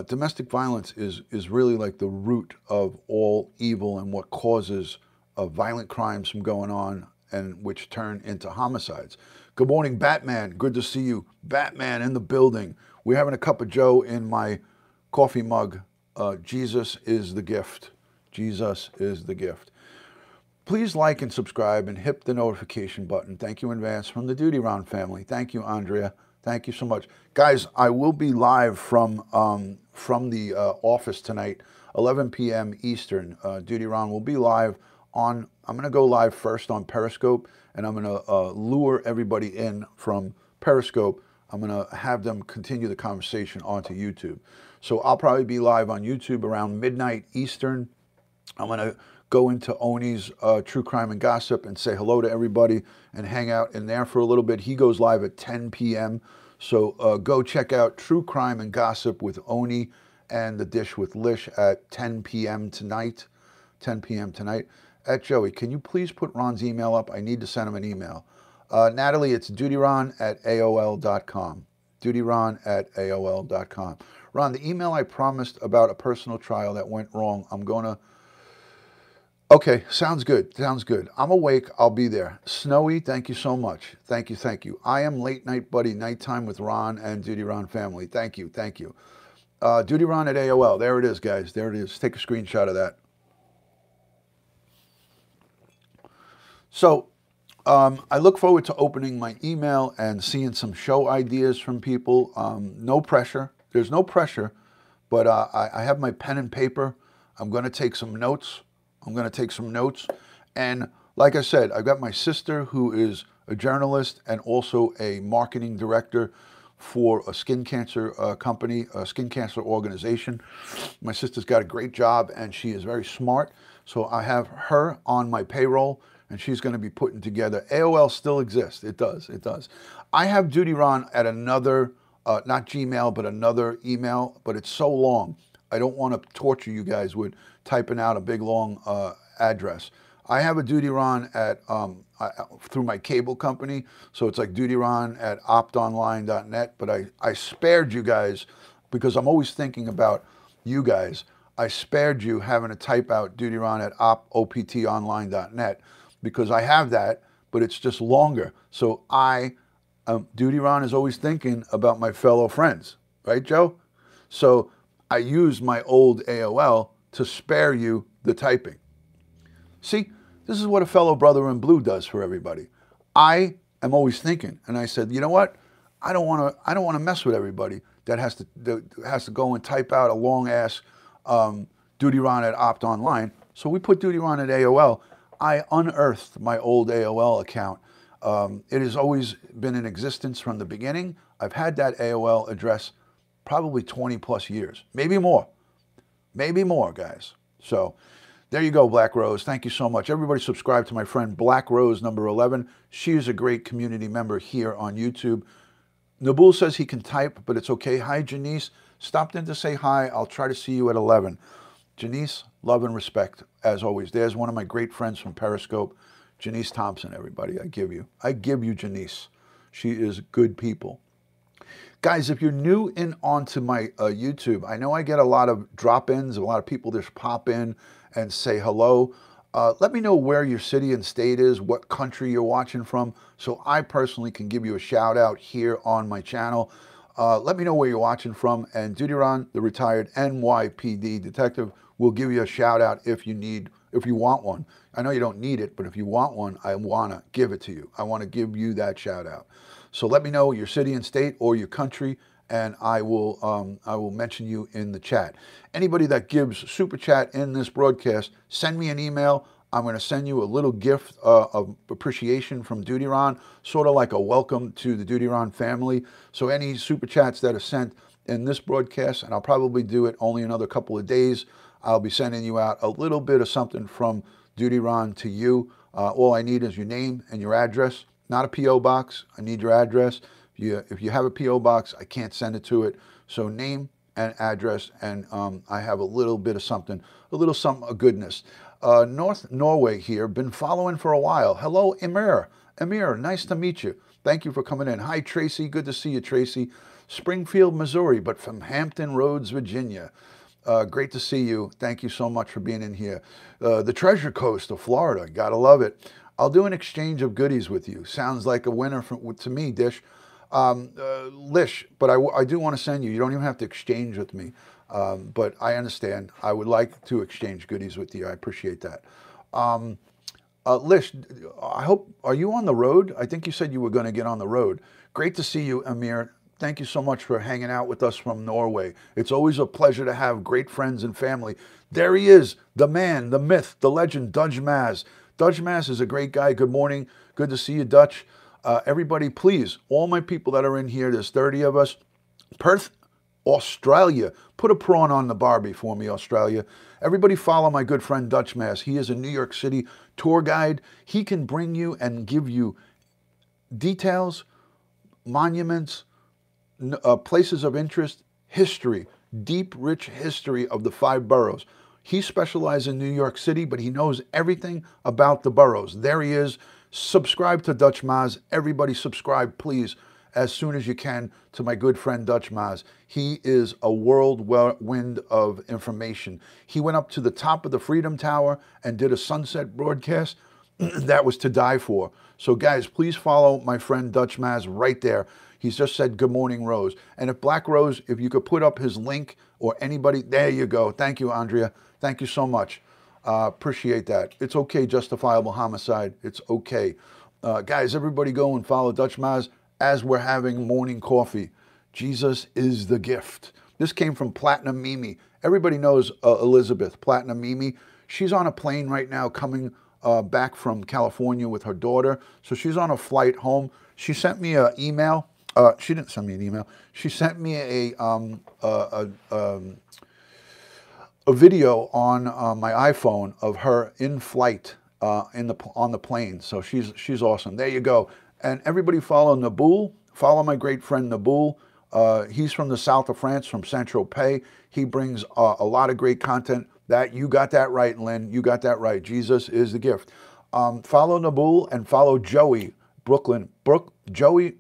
Domestic violence is really like the root of all evil and what causes violent crimes from going on and which turn into homicides. Good morning, Batman. Good to see you. Batman in the building. We're having a cup of Joe in my coffee mug. Jesus is the gift. Jesus is the gift. Please like and subscribe and hit the notification button. Thank you in advance from the Duty Round family. Thank you, Andrea. Thank you so much. Guys, I will be live from the office tonight, 11 p.m. Eastern. Duty Round will be live on, I'm going to go live first on Periscope, and I'm going to lure everybody in from Periscope. I'm going to have them continue the conversation onto YouTube. So I'll probably be live on YouTube around midnight Eastern. I'm going to go into Oni's True Crime and Gossip and say hello to everybody and hang out in there for a little bit. He goes live at 10 p.m. So go check out True Crime and Gossip with Oni and The Dish with Lish at 10 p.m. tonight. 10 p.m. tonight. At Joey, can you please put Ron's email up? I need to send him an email. Natalie, it's dutyron@aol.com. dutyron@aol.com. Ron, the email I promised about a personal trial that went wrong, I'm going to... Okay, sounds good. Sounds good. I'm awake. I'll be there. Snowy, thank you so much. Thank you, thank you. I am Late Night Buddy, Nighttime with Ron and Duty Ron family. Thank you, thank you. Duty Ron at AOL. There it is, guys. There it is. Take a screenshot of that. So, I look forward to opening my email and seeing some show ideas from people. No pressure. There's no pressure, but I have my pen and paper. I'm going to take some notes. And like I said, I've got my sister who is a journalist and also a marketing director for a skin cancer company, a skin cancer organization. My sister's got a great job and she is very smart. So I have her on my payroll and she's going to be putting together. AOL still exists. It does. It does. I have Duty Ron at another, not Gmail, but another email, but it's so long. I don't want to torture you guys with typing out a big long address. I have a Duty Ron at through my cable company, so it's like dutyron at optonline.net. But I spared you guys because I'm always thinking about you guys. I spared you having to type out dutyron at optonline.net because I have that, but it's just longer. So Duty Ron is always thinking about my fellow friends, right, Joe? So I use my old AOL to spare you the typing. See, this is what a fellow brother in blue does for everybody. I am always thinking, and I said, you know what? I don't want to mess with everybody that has to go and type out a long ass Duty Ron at OptOnline. So we put Duty Ron at AOL. I unearthed my old AOL account. It has always been in existence from the beginning. I've had that AOL address probably 20 plus years, maybe more, guys. So there you go, Black Rose. Thank you so much. Everybody subscribe to my friend Black Rose number 11. She is a great community member here on YouTube. Nabul says he can type, but it's okay. Hi, Janice. Stopped in to say hi. I'll try to see you at 11. Janice, love and respect, as always. There's one of my great friends from Periscope, Janice Thompson, everybody. I give you Janice. She is good people. Guys, if you're new in onto my YouTube, I know I get a lot of drop-ins, a lot of people just pop in and say hello. Let me know where your city and state is, what country you're watching from, so I personally can give you a shout out here on my channel. Let me know where you're watching from, and Duty Ron, the retired NYPD detective, will give you a shout out if you want one. I know you don't need it, but if you want one, I want to give it to you. I want to give you that shout out. So let me know your city and state or your country, and I will mention you in the chat. Anybody that gives super chat in this broadcast, send me an email. I'm going to send you a little gift of appreciation from Duty Ron, sort of like a welcome to the Duty Ron family. So any super chats that are sent in this broadcast, and I'll probably do it only another couple of days, I'll be sending you out a little bit of something from Duty Ron to you. All I need is your name and your address. Not a P.O. box. I need your address. If you have a P.O. box, I can't send it to it. So name and address, and I have a little bit of something, of goodness. North Norway here, been following for a while. Hello, Emir. Emir, nice to meet you. Thank you for coming in. Hi, Tracy. Good to see you, Tracy. Springfield, Missouri, but from Hampton Roads, Virginia. Great to see you. Thank you so much for being in here. The Treasure Coast of Florida. Gotta love it. I'll do an exchange of goodies with you. Sounds like a winner to me, Lish, but I do want to send you. You don't even have to exchange with me, but I understand. I would like to exchange goodies with you. I appreciate that. Lish, I hope, are you on the road? I think you said you were going to get on the road. Great to see you, Amir. Thank you so much for hanging out with us from Norway. It's always a pleasure to have great friends and family. There he is, the man, the myth, the legend, Dutch Maz. Dutch Maz is a great guy. Good morning. Good to see you, Dutch. Everybody, please, all my people that are in here, there's 30 of us. Perth, Australia. Put a prawn on the Barbie for me, Australia. Everybody follow my good friend Dutch Maz. He is a New York City tour guide. He can bring you and give you details, monuments, places of interest, history, deep, rich history of the 5 boroughs. He specializes in New York City, but he knows everything about the boroughs. There he is. Subscribe to Dutch Maz. Everybody subscribe, please, as soon as you can, to my good friend Dutch Maz. He is a whirlwind of information. He went up to the top of the Freedom Tower and did a sunset broadcast that was to die for. So guys, please follow my friend Dutch Maz right there. He's just said, good morning, Rose. And if Black Rose, if you could put up his link or anybody, there you go. Thank you, Andrea. Thank you so much. Appreciate that. It's okay, justifiable homicide. It's okay. Guys, everybody go and follow Dutch Maz as we're having morning coffee. Jesus is the gift. This came from Platinum Mimi. Everybody knows Elizabeth, Platinum Mimi. She's on a plane right now coming back from California with her daughter. So she's on a flight home. She sent me an email. She didn't send me an email. She sent me a video on my iPhone of her in flight on the plane. So she's awesome. There you go. And everybody follow Naboul. Follow my great friend Naboul. He's from the south of France, from Saint-Tropez. He brings a lot of great content. That you got that right, Lynn. You got that right. Jesus is the gift. Follow Naboul and follow Joey Brooklyn. Joey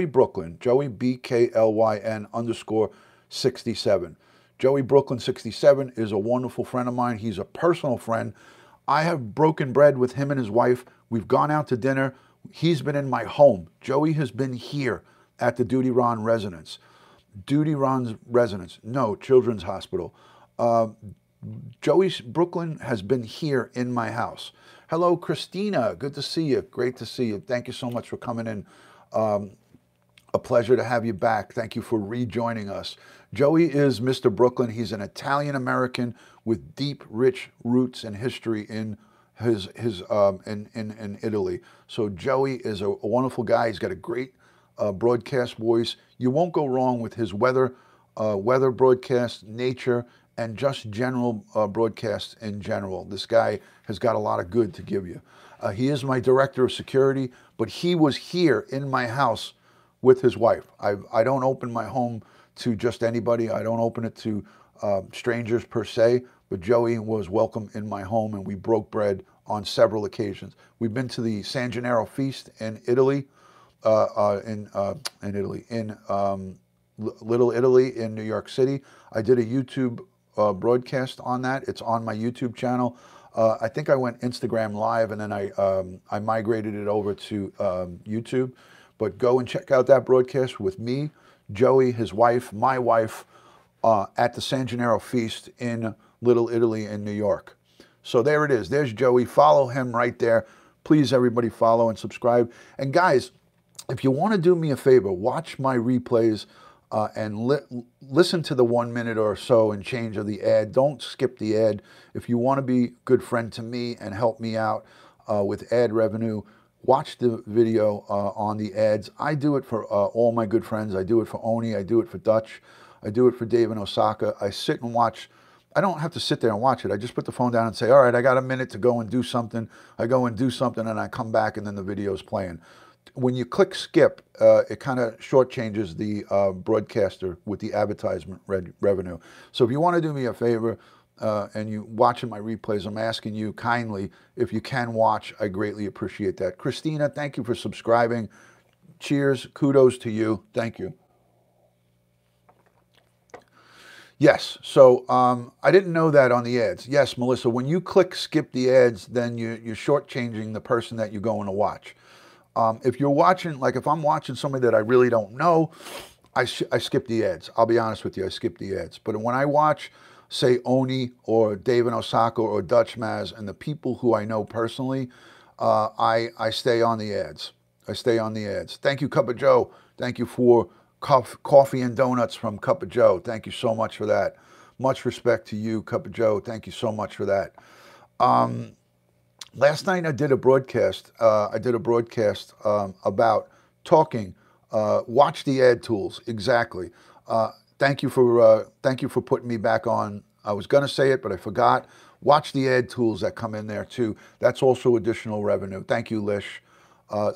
Brooklyn. Joey BKLYN _67. Joey Brooklyn 67 is a wonderful friend of mine. He's a personal friend. I have broken bread with him and his wife. We've gone out to dinner. He's been in my home. Joey has been here at the Duty Ron residence. Duty Ron's residence. No, Children's Hospital. Joey Brooklyn has been here in my house. Hello, Christina. Good to see you. Great to see you. Thank you so much for coming in. A pleasure to have you back. Thank you for rejoining us. Joey is Mr. Brooklyn. He's an Italian-American with deep, rich roots and history in in Italy. So Joey is a wonderful guy. He's got a great broadcast voice. You won't go wrong with his weather broadcast, nature, and just general broadcasts in general. This guy has got a lot of good to give you. He is my director of security, but he was here in my house with his wife. I don't open my home to just anybody. I don't open it to strangers per se, but Joey was welcome in my home, and we broke bread on several occasions. We've been to the San Gennaro feast in Italy, in Little Italy in New York City. I did a YouTube broadcast on that. It's on my YouTube channel. I think I went Instagram Live, and then I migrated it over to YouTube. But go and check out that broadcast with me, Joey, his wife, my wife, at the San Gennaro feast in Little Italy in New York. So there it is. There's Joey. Follow him right there. Please, everybody, follow and subscribe. And guys, if you want to do me a favor, watch my replays and listen to the 1 minute or so and change of the ad. Don't skip the ad. If you want to be a good friend to me and help me out with ad revenue, watch the video on the ads. I do it for all my good friends. I do it for Oni. I do it for Dutch. I do it for Dave in Osaka. I sit and watch. I don't have to sit there and watch it. I just put the phone down and say, all right, I got a minute to go and do something. I go and do something, and I come back, and then the video's playing. When you click skip, it kind of shortchanges the broadcaster with the advertisement revenue. So if you want to do me a favor and you watching my replays, I'm asking you kindly, if you can watch, I greatly appreciate that. Christina, thank you for subscribing. Cheers, kudos to you. Thank you. Yes, so I didn't know that on the ads. Yes, Melissa, when you click skip the ads, then you're shortchanging the person that you're going to watch. If you're watching, like if I'm watching somebody that I really don't know, I skip the ads. I'll be honest with you, I skip the ads. But when I watch, say, Oni or Dave in Osaka or Dutch Maz and the people who I know personally, I stay on the ads. I stay on the ads. Thank you, Cup of Joe. Thank you for coffee and donuts from Cup of Joe. Thank you so much for that. Much respect to you, Cup of Joe. Thank you so much for that. Last night I did a broadcast. About talking. Watch the ad tools. Exactly. Thank you for putting me back on. I was going to say it, but I forgot. Watch the ad tools that come in there too. That's also additional revenue. Thank you, Lish.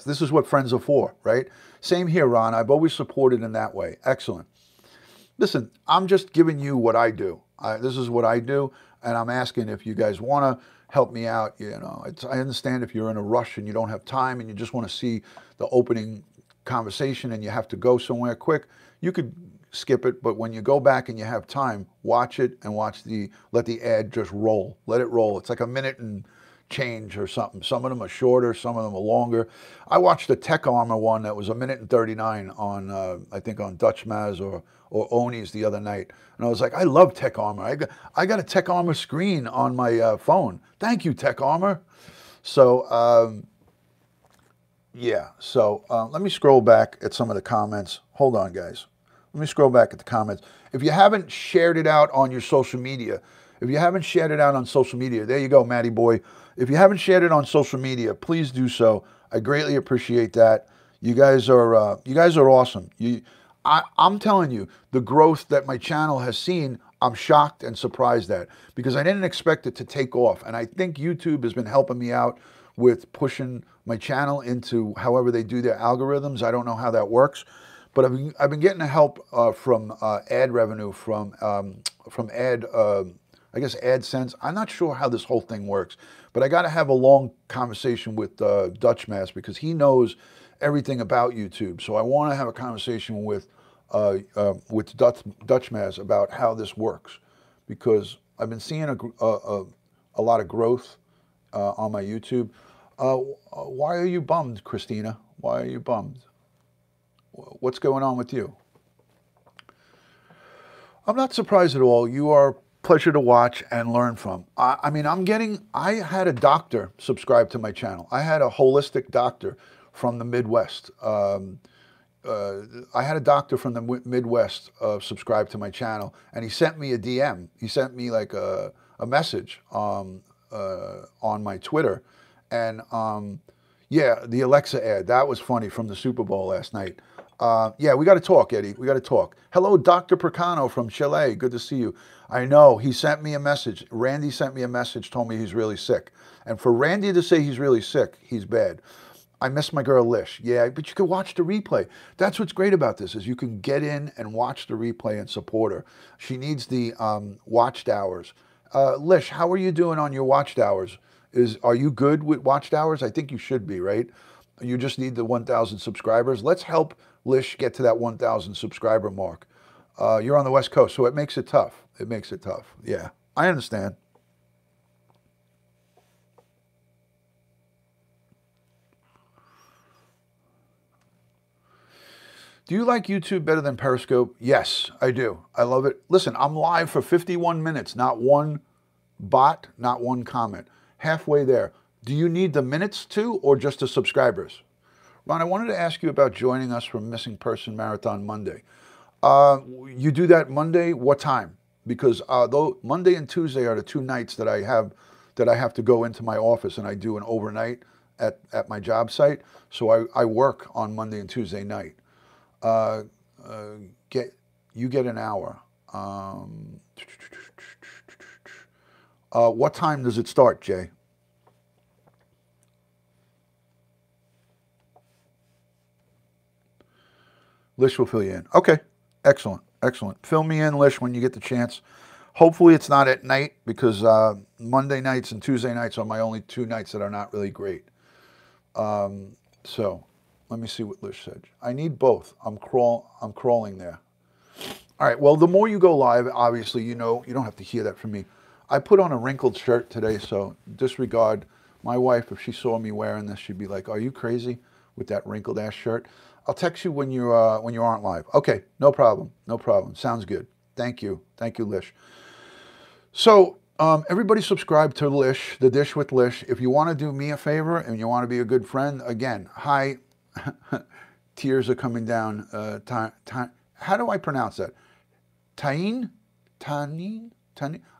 This is what friends are for, right? Same here, Ron. I've always supported in that way. Excellent. Listen, I'm just giving you what I do. This is what I do, and I'm asking if you guys want to help me out. You know, I understand if you're in a rush and you don't have time and you just want to see the opening conversation and you have to go somewhere quick, you could skip it. But when you go back and you have time, watch it and let the ad just roll. Let it roll. It's like a minute and change or something. Some of them are shorter, some of them are longer. I watched the Tech Armor one that was 1:39 on I think on Dutch Maz or Oni's the other night, and I was like, I love Tech Armor. I got a Tech Armor screen on my phone. Thank you, Tech Armor. So yeah. So let me scroll back at some of the comments. Hold on, guys. Let me scroll back at the comments. If you haven't shared it out on your social media, there you go, Matty boy. If you haven't shared it on social media, please do so. I greatly appreciate that. You guys are awesome. I'm telling you, the growth that my channel has seen, I'm shocked and surprised at, because I didn't expect it to take off. And I think YouTube has been helping me out with pushing my channel into however they do their algorithms. I don't know how that works, but I've been getting help from ad revenue, from ad, I guess AdSense. I'm not sure how this whole thing works, but I got to have a long conversation with Dutch Mass, because he knows everything about YouTube. So I want to have a conversation with Dutch Mass about how this works, because I've been seeing a lot of growth on my YouTube. Why are you bummed, Christina? Why are you bummed? What's going on with you? I'm not surprised at all. You are a pleasure to watch and learn from. I mean, I had a doctor subscribe to my channel. I had a holistic doctor from the Midwest. I had a doctor from the Midwest subscribe to my channel, and he sent me a DM. He sent me like a message on my Twitter. And yeah, the Alexa ad, that was funny, from the Super Bowl last night. Yeah, we got to talk, Eddie. We got to talk. Hello, Dr. Percano from Chile. Good to see you. I know, he sent me a message. Randy sent me a message, told me he's really sick. And for Randy to say he's really sick, he's bad. I miss my girl Lish. Yeah, but you can watch the replay. That's what's great about this, is you can get in and watch the replay and support her. She needs the watched hours. Lish, how are you doing on your watched hours? Are you good with watched hours? I think you should be, right? You just need the 1,000 subscribers. Let's help Lish get to that 1,000 subscriber mark. You're on the West Coast, so it makes it tough. It makes it tough. Yeah, I understand. Do you like YouTube better than Periscope? Yes, I do. I love it. Listen, I'm live for 51 minutes, not one bot, not one comment. Halfway there. Do you need the minutes too, or just the subscribers? Ron, I wanted to ask you about joining us for Missing Person Marathon Monday. You do that Monday, what time? Because though Monday and Tuesday are the two nights that I have to go into my office, and I do an overnight at my job site. So I work on Monday and Tuesday night. You get an hour. What time does it start, Jay? Lish will fill you in. Okay, excellent, excellent. Fill me in, Lish, when you get the chance. Hopefully it's not at night, because Monday nights and Tuesday nights are my only two nights that are not really great. So let me see what Lish said. I need both. I'm crawling there. All right, well, the more you go live, obviously, you know, you don't have to hear that from me. I put on a wrinkled shirt today, so disregard. My wife, if she saw me wearing this, she'd be like, "Are you crazy with that wrinkled ass shirt?" I'll text you when you aren't live. Okay, no problem, no problem. Sounds good. Thank you, Lish. So everybody subscribe to Lish, The Dish with Lish. If you want to do me a favor and you want to be a good friend, again, hi. Tears are coming down. How do I pronounce that? Tanin?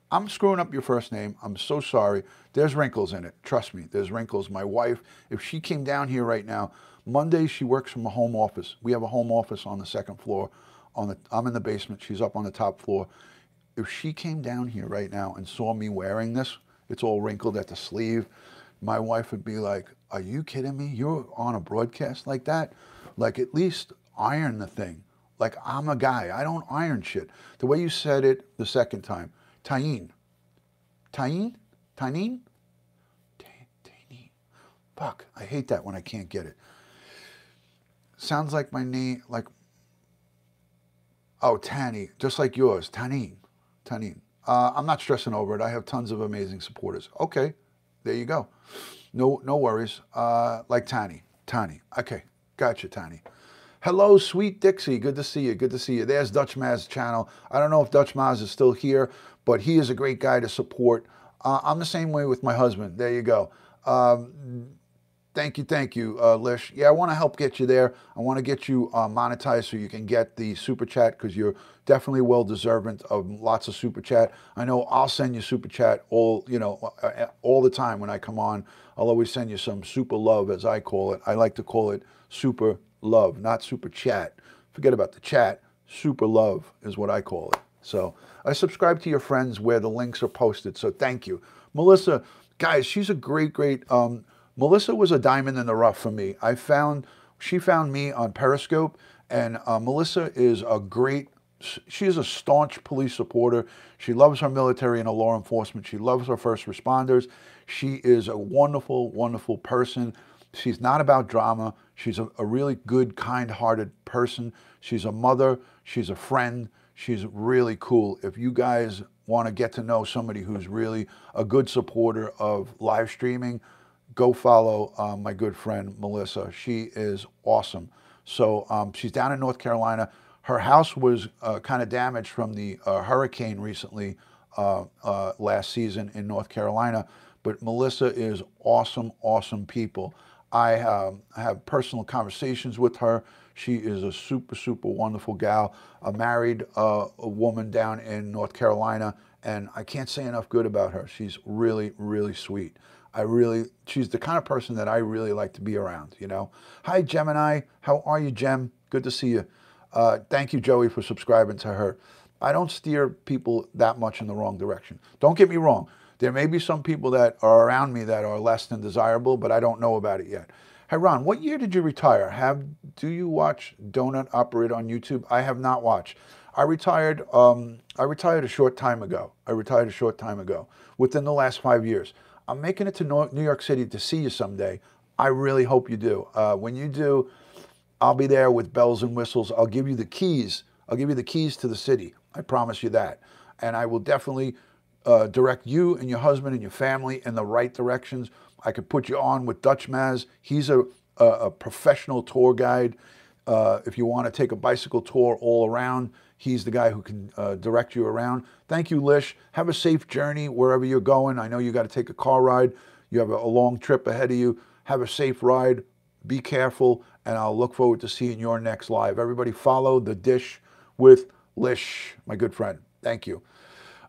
I'm screwing up your first name. I'm so sorry. There's wrinkles in it. Trust me, there's wrinkles. My wife, if she came down here right now, Monday she works from a home office. We have a home office on the second floor. I'm in the basement. She's up on the top floor. If she came down here right now and saw me wearing this, it's all wrinkled at the sleeve, my wife would be like, "Are you kidding me? You're on a broadcast like that? Like, at least iron the thing." Like, I'm a guy. I don't iron shit. The way you said it the second time. Tayin. Tayin? Tanin? Tayin. Fuck. I hate that when I can't get it. Sounds like my name, like, oh, Tanny. Just like yours. Tanin. Tanin. I'm not stressing over it. I have tons of amazing supporters. Okay. There you go. No worries. Like Tani. Okay. Gotcha, Tani. Hello, Sweet Dixie. Good to see you. Good to see you. There's Dutch Maz's channel. I don't know if Dutch Maz is still here, but he is a great guy to support. I'm the same way with my husband. There you go. Thank you, Lish. Yeah, I want to help get you there. I want to get you monetized so you can get the super chat, because you're definitely well deserving of lots of super chat. I know I'll send you super chat all the time when I come on. I'll always send you some super love, as I call it. I like to call it super love, not super chat. Forget about the chat. Super love is what I call it. So I subscribe to your friends where the links are posted. So thank you. Melissa, guys, she's a great. Melissa was a diamond in the rough for me. She found me on Periscope, and Melissa is she is a staunch police supporter. She loves her military and her law enforcement. She loves her first responders. She is a wonderful person. She's not about drama. She's a really good, kind-hearted person. She's a mother. She's a friend. She's really cool. If you guys want to get to know somebody who's really a good supporter of live streaming, go follow my good friend Melissa. She is awesome. So she's down in North Carolina. Her house was kind of damaged from the hurricane recently last season in North Carolina. But Melissa is awesome people. I have personal conversations with her. She is a super wonderful gal, a married a woman down in North Carolina, and I can't say enough good about her. She's really sweet. She's the kind of person that I really like to be around, you know. Hi, Gemini. How are you, Gem? Good to see you. Thank you, Joey, for subscribing to her. I don't steer people that much in the wrong direction. Don't get me wrong. There may be some people that are around me that are less than desirable, but I don't know about it yet. Hey, Ron, what year did you retire? Do you watch Donut Operate on YouTube? I have not watched. I retired a short time ago. Within the last 5 years. I'm making it to New York City to see you someday. I really hope you do. When you do, I'll be there with bells and whistles. I'll give you the keys. I'll give you the keys to the city. I promise you that. And I will definitely direct you and your husband and your family in the right directions. I could put you on with Dutch Maz. He's a professional tour guide. If you want to take a bicycle tour all around, he's the guy who can direct you around. Thank you, Lish. Have a safe journey wherever you're going. I know you got to take a car ride. You have a long trip ahead of you. Have a safe ride. Be careful, and I'll look forward to seeing your next live. Everybody follow The Dish with Lish, my good friend. Thank you.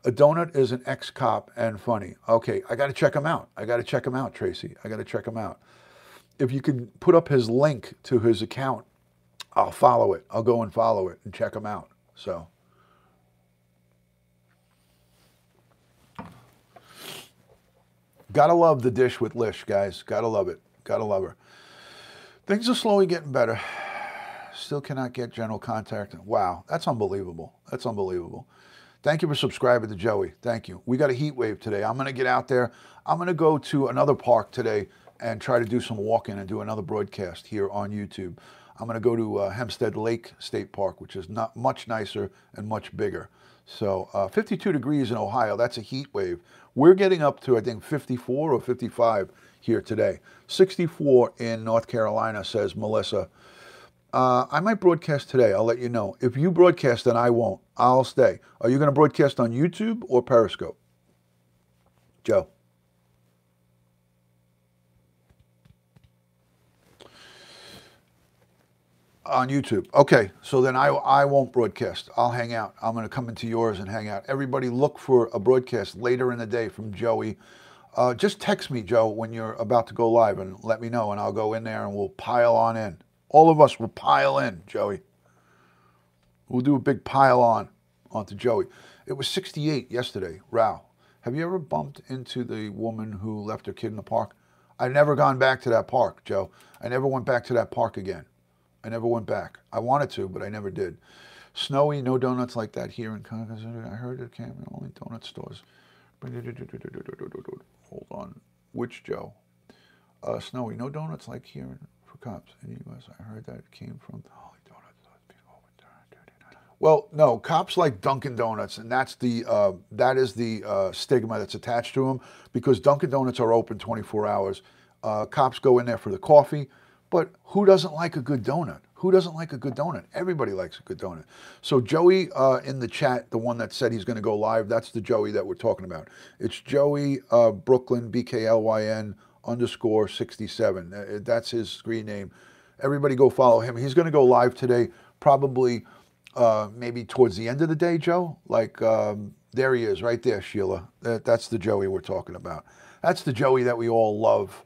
A donut is an ex-cop and funny. Okay, I got to check him out. Tracy. I got to check him out. If you can put up his link to his account, I'll follow it. I'll go and follow it and check him out. So, gotta love The Dish with Lish, guys. Gotta love it. Gotta love her. Things are slowly getting better. Still cannot get general contact. Wow, that's unbelievable. That's unbelievable. Thank you for subscribing to Joey. Thank you. We got a heat wave today. I'm going to get out there. I'm going to go to another park today and try to do some walking and do another broadcast here on YouTube. I'm going to go to Hempstead Lake State Park, which is not much nicer and much bigger. So 52 degrees in Ohio, that's a heat wave. We're getting up to, I think, 54 or 55 here today. 64 in North Carolina, says Melissa. I might broadcast today. I'll let you know. If you broadcast, then I won't. I'll stay. Are you going to broadcast on YouTube or Periscope? Joe. On YouTube. Okay, so then I won't broadcast. I'll hang out. I'm going to come into yours and hang out. Everybody look for a broadcast later in the day from Joey. Just text me, Joe, when you're about to go live and let me know, and I'll go in there and we'll pile on in. All of us will pile in, Joey. We'll do a big pile onto Joey. It was 68 yesterday. Wow. Have you ever bumped into the woman who left her kid in the park? I've never gone back to that park, Joe. I never went back to that park again. I never went back. I wanted to, but I never did. Snowy, no donuts like that here in Congress. I heard it came only donut stores. Hold on. Which Joe? Snowy, no donuts like here for cops in the U.S. I heard that it came from Holy Donuts. Well, no, cops like Dunkin' Donuts, and that is the stigma that's attached to them, because Dunkin' Donuts are open 24 hours. Cops go in there for the coffee, but who doesn't like a good donut? Who doesn't like a good donut? Everybody likes a good donut. So Joey in the chat, the one that said he's going to go live, that's the Joey that we're talking about. It's Joey Brooklyn, BKLYN _67. That's his screen name. Everybody go follow him. He's going to go live today, probably maybe towards the end of the day, Joe. Like, there he is, right there, Sheila. That's the Joey we're talking about. That's the Joey that we all love.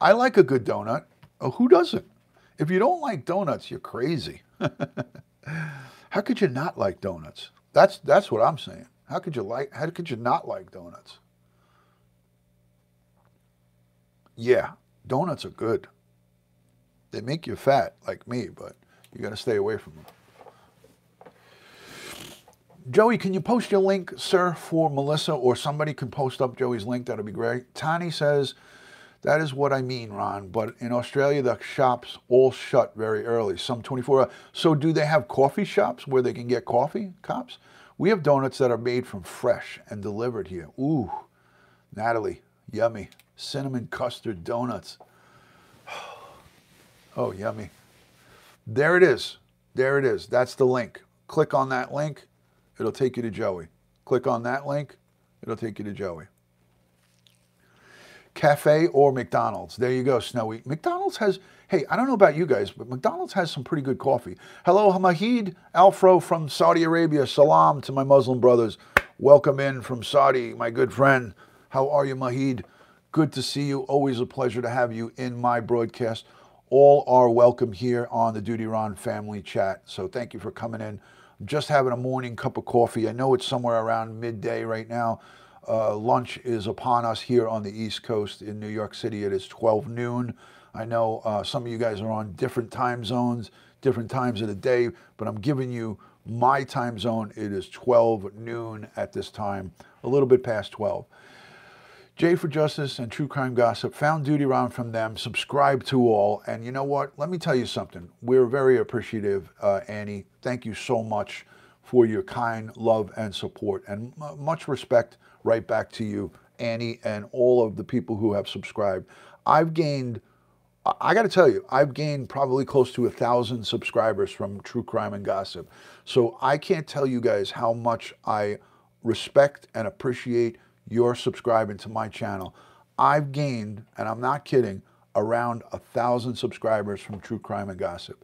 I like a good donut. Who doesn't? If you don't like donuts, you're crazy. How could you not like donuts? That's what I'm saying. How could you not like donuts? Yeah, donuts are good. They make you fat like me, but you got to stay away from them. Joey, can you post your link, sir, for Melissa, or somebody can post up Joey's link? That'll be great. Tani says, that is what I mean, Ron, but in Australia, the shops all shut very early, some 24 hours. So do they have coffee shops where they can get coffee, cops? We have donuts that are made from fresh and delivered here. Ooh, Natalie, yummy. Cinnamon custard donuts. Oh, yummy. There it is. There it is. That's the link. Click on that link. It'll take you to Joey. Click on that link. It'll take you to Joey. Cafe or McDonald's. There you go, Snowy. McDonald's has, hey, I don't know about you guys, but McDonald's has some pretty good coffee. Hello, Mahid Alfro from Saudi Arabia. Salam to my Muslim brothers. Welcome in from Saudi, my good friend. How are you, Mahid? Good to see you. Always a pleasure to have you in my broadcast. All are welcome here on the Duty Ron family chat. So thank you for coming in. I'm just having a morning cup of coffee. I know it's somewhere around midday right now. Lunch is upon us here on the East Coast in New York City. It is 12 noon. I know some of you guys are on different time zones, different times of the day, but I'm giving you my time zone. It is 12 noon at this time, a little bit past 12. J for Justice and True Crime Gossip, found Duty Ron from them, subscribe to all, and you know what? Let me tell you something. We're very appreciative, Annie. Thank you so much for your kind love and support, and much respect right back to you, Annie, and all of the people who have subscribed. I've gained, I got to tell you, I've gained probably close to 1,000 subscribers from True Crime and Gossip. So I can't tell you guys how much I respect and appreciate your subscribing to my channel. I've gained, and I'm not kidding, around 1,000 subscribers from True Crime and Gossip.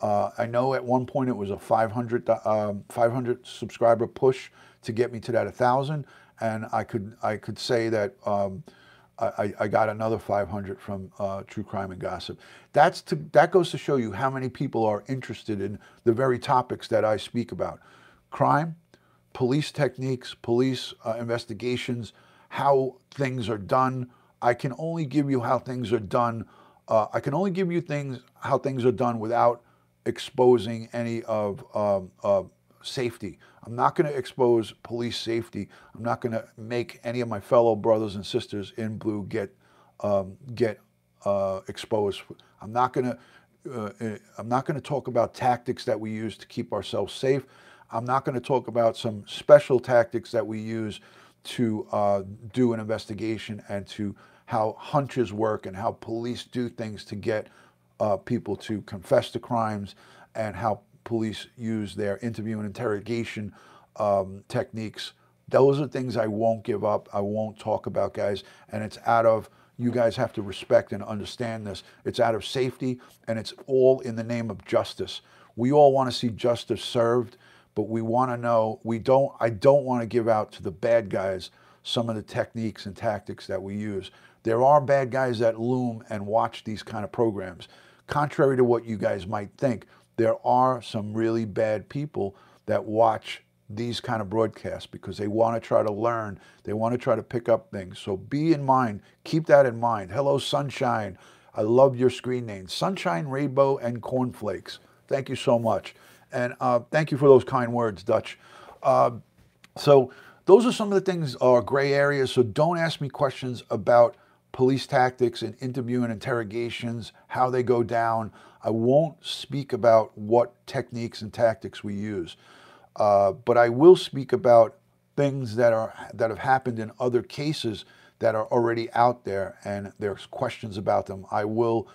I know at one point it was a 500 subscriber push to get me to that 1,000, and I could say that I got another 500 from True Crime and Gossip. That goes to show you how many people are interested in the very topics that I speak about: crime, police techniques, police investigations, how things are done. I can only give you how things are done. I can only give you how things are done without exposing any of safety. I'm not going to expose police safety. I'm not going to make any of my fellow brothers and sisters in blue get exposed. I'm not going to talk about tactics that we use to keep ourselves safe. I'm not going to talk about some special tactics that we use to do an investigation, and to how hunches work and how police do things to get people to confess to crimes, and how police use their interview and interrogation techniques. Those are things I won't give up. I won't talk about, guys. And it's out of, you guys have to respect and understand this. It's out of safety, and it's all in the name of justice. We all want to see justice served, but we want to know, I don't want to give out to the bad guys some of the techniques and tactics that we use. There are bad guys that loom and watch these kind of programs. Contrary to what you guys might think, there are some really bad people that watch these kind of broadcasts because they want to try to learn. They want to try to pick up things. So be in mind. Keep that in mind. Hello, Sunshine. I love your screen name. Sunshine, Rainbow, and Cornflakes. Thank you so much. And thank you for those kind words, Dutch. So those are some of the things, gray areas. So don't ask me questions about police tactics and interview and interrogations, how they go down. I won't speak about what techniques and tactics we use, but I will speak about things that have happened in other cases that are already out there, and there's questions about them. I will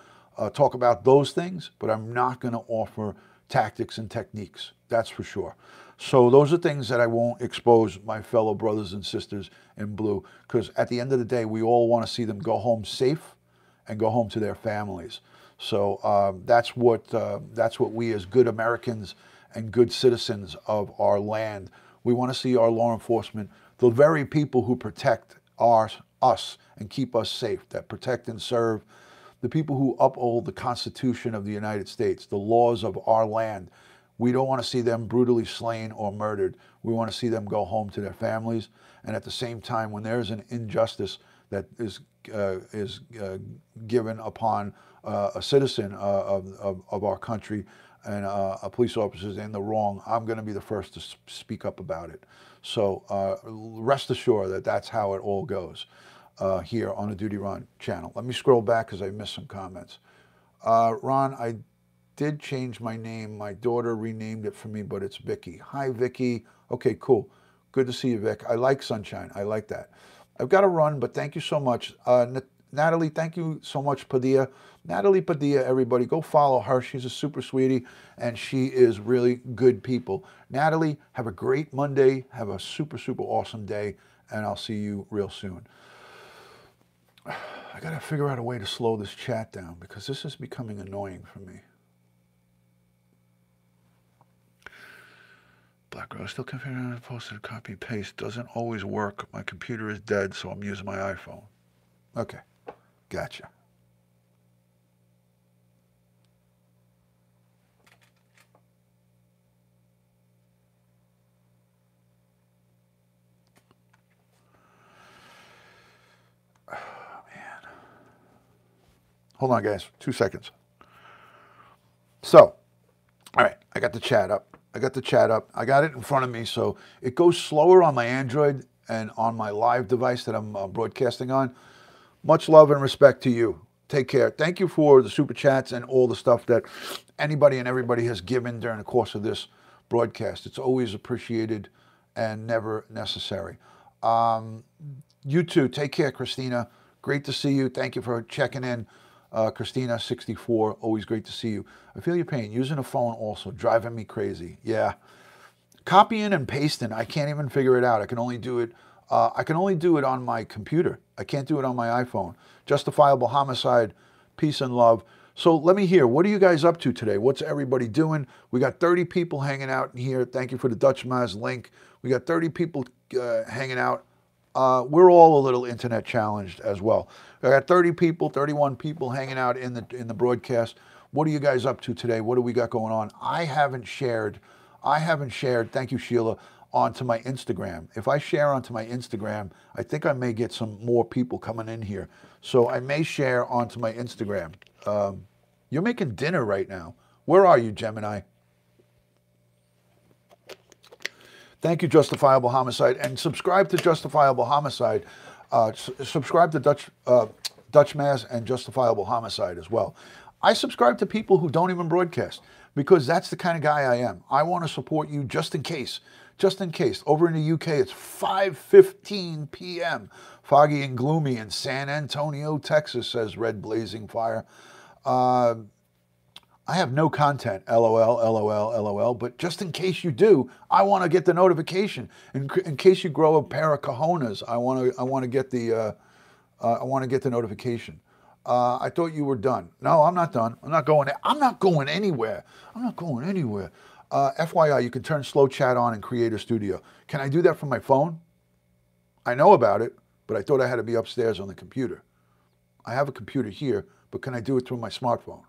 talk about those things, but I'm not going to offer tactics and techniques. That's for sure. So those are things that I won't expose my fellow brothers and sisters in blue, because at the end of the day, we all want to see them go home safe and go home to their families. So that's what we as good Americans and good citizens of our land, we want to see our law enforcement, the very people who protect us and keep us safe, that protect and serve, the people who uphold the Constitution of the United States, the laws of our land. We don't want to see them brutally slain or murdered. We want to see them go home to their families. And at the same time, when there's an injustice that is given upon a citizen of our country and a police officer is in the wrong, I'm going to be the first to speak up about it. So rest assured that that's how it all goes here on the Duty Ron channel. Let me scroll back because I missed some comments. Ron, I did change my name. My daughter renamed it for me, but it's Vicky. Hi, Vicky. Okay, cool. Good to see you, Vic. I like sunshine. I like that. I've got to run, but thank you so much. Natalie, thank you so much, Padilla. Natalie Padilla, everybody, go follow her. She's a super sweetie, and she is really good people. Natalie, have a great Monday. Have a super, super awesome day, and I'll see you real soon. I got to figure out a way to slow this chat down because this is becoming annoying for me. Black Girl, still configuring posted copy paste. Doesn't always work. My computer is dead, so I'm using my iPhone. Okay, gotcha. Oh, man. Hold on, guys. 2 seconds. So, all right, I got the chat up. I got it in front of me, so it goes slower on my Android and on my live device that I'm broadcasting on. Much love and respect to you. Take care. Thank you for the super chats and all the stuff that anybody and everybody has given during the course of this broadcast. It's always appreciated and never necessary. You too. Take care, Christina. Great to see you. Thank you for checking in. Christina, 64, always great to see you. I feel your pain. Using a phone also, driving me crazy. Yeah. Copying and pasting, I can't even figure it out. I can only do it on my computer. I can't do it on my iPhone. Justifiable homicide, peace and love. So let me hear, what are you guys up to today? What's everybody doing? We got 30 people hanging out in here. Thank you for the Dutch Maz link. We got 30 people hanging out. We're all a little internet challenged as well. I got 30 people, 31 people hanging out in the broadcast. What are you guys up to today? What do we got going on? I haven't shared, thank you, Sheila, onto my Instagram. If I share onto my Instagram, I think I may get some more people coming in here. So I may share onto my Instagram. You're making dinner right now. Where are you, Gemini? Thank you, Justifiable Homicide. And subscribe to Justifiable Homicide. Subscribe to Dutch Maz and Justifiable Homicide as well. I subscribe to people who don't even broadcast because that's the kind of guy I am. I want to support you just in case. Just in case. Over in the UK, it's 5:15 p.m. Foggy and gloomy in San Antonio, Texas, says Red Blazing Fire. I have no content, LOL, LOL, LOL, but just in case you do, I want to get the notification. In case you grow a pair of cojones, I want to get the notification. I thought you were done. No, I'm not done. I'm not going anywhere. FYI, you can turn slow chat on in Creator Studio. Can I do that from my phone? I know about it, but I thought I had to be upstairs on the computer. I have a computer here, but can I do it through my smartphone?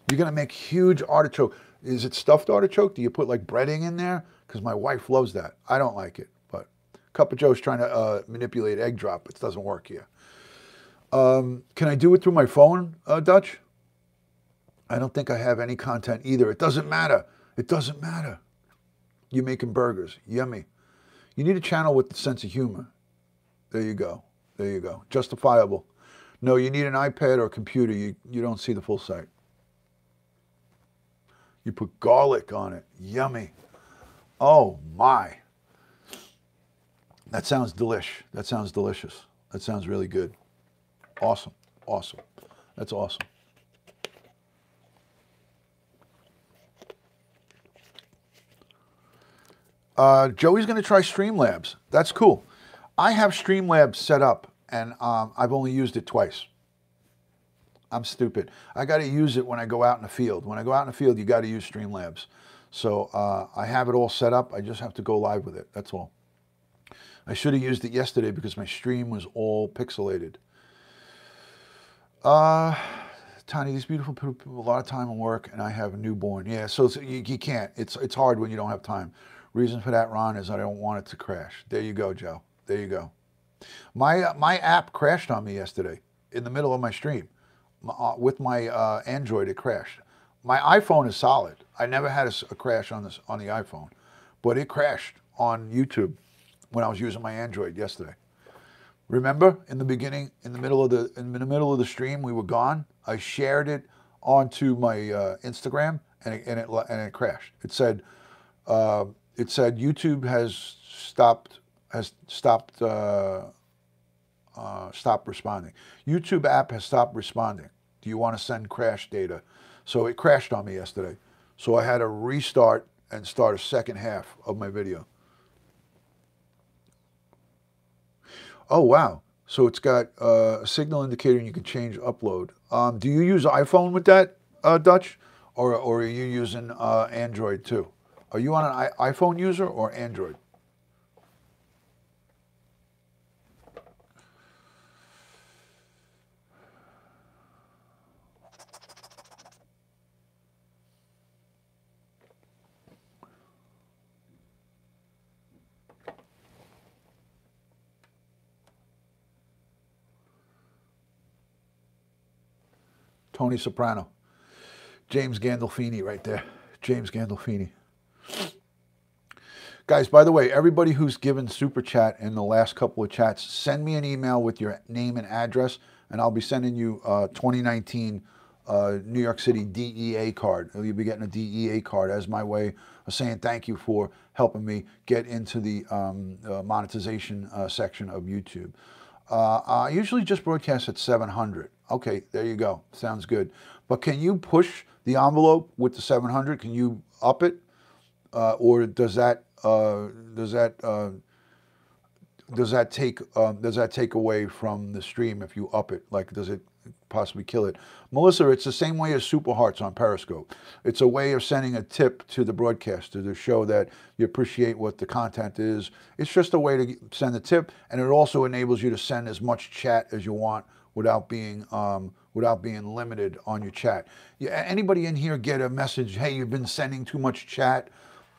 You're going to make huge artichoke. Is it stuffed artichoke? Do you put like breading in there? Because my wife loves that. I don't like it, but Cup of Joe's trying to manipulate egg drop. It doesn't work here. Can I do it through my phone, Dutch? I don't think I have any content either. It doesn't matter. It doesn't matter. You're making burgers. Yummy. You need a channel with a sense of humor. There you go. There you go. Justifiable. No, you need an iPad or a computer. You don't see the full site. You put garlic on it. Yummy. Oh, my. That sounds delish. That sounds delicious. That sounds really good. Awesome. Awesome. That's awesome. Joey's going to try Streamlabs. That's cool. I have Streamlabs set up, and I've only used it twice. I'm stupid. I got to use it when I go out in the field. When I go out in the field, you got to use Streamlabs. So I have it all set up. I just have to go live with it. That's all. I should have used it yesterday because my stream was all pixelated. Uh, Tiny, these beautiful people, a lot of time at work, and I have a newborn. Yeah, so you can't. It's hard when you don't have time. Reason for that, Ron, is I don't want it to crash. There you go, Joe. There you go. My app crashed on me yesterday in the middle of my stream. With my Android, it crashed. My iPhone is solid. I never had a crash on the iPhone, but it crashed on YouTube when I was using my Android yesterday. Remember, in the beginning, in the middle of the stream, we were gone. I shared it onto my Instagram, and it crashed. It said YouTube has stopped responding. YouTube app has stopped responding. Do you want to send crash data? So it crashed on me yesterday. So I had to restart and start a second half of my video. Oh, wow. So it's got a signal indicator and you can change upload. Do you use iPhone with that, Dutch? Or are you using Android too? Are you on an iPhone user or Android? Tony Soprano. James Gandolfini right there. James Gandolfini. Guys, by the way, everybody who's given Super Chat in the last couple of chats, send me an email with your name and address, and I'll be sending you 2019 New York City DEA card. You'll be getting a DEA card as my way of saying thank you for helping me get into the monetization section of YouTube. I usually just broadcast at 700. Okay, there you go. Sounds good. But can you push the envelope with the 700? Can you up it, or does that take away from the stream if you up it? Like, does it possibly kill it? Melissa, it's the same way as Super Hearts on Periscope. It's a way of sending a tip to the broadcaster to show that you appreciate what the content is. It's just a way to send a tip, and it also enables you to send as much chat as you want without being limited on your chat. Anybody in here get a message, hey, you've been sending too much chat,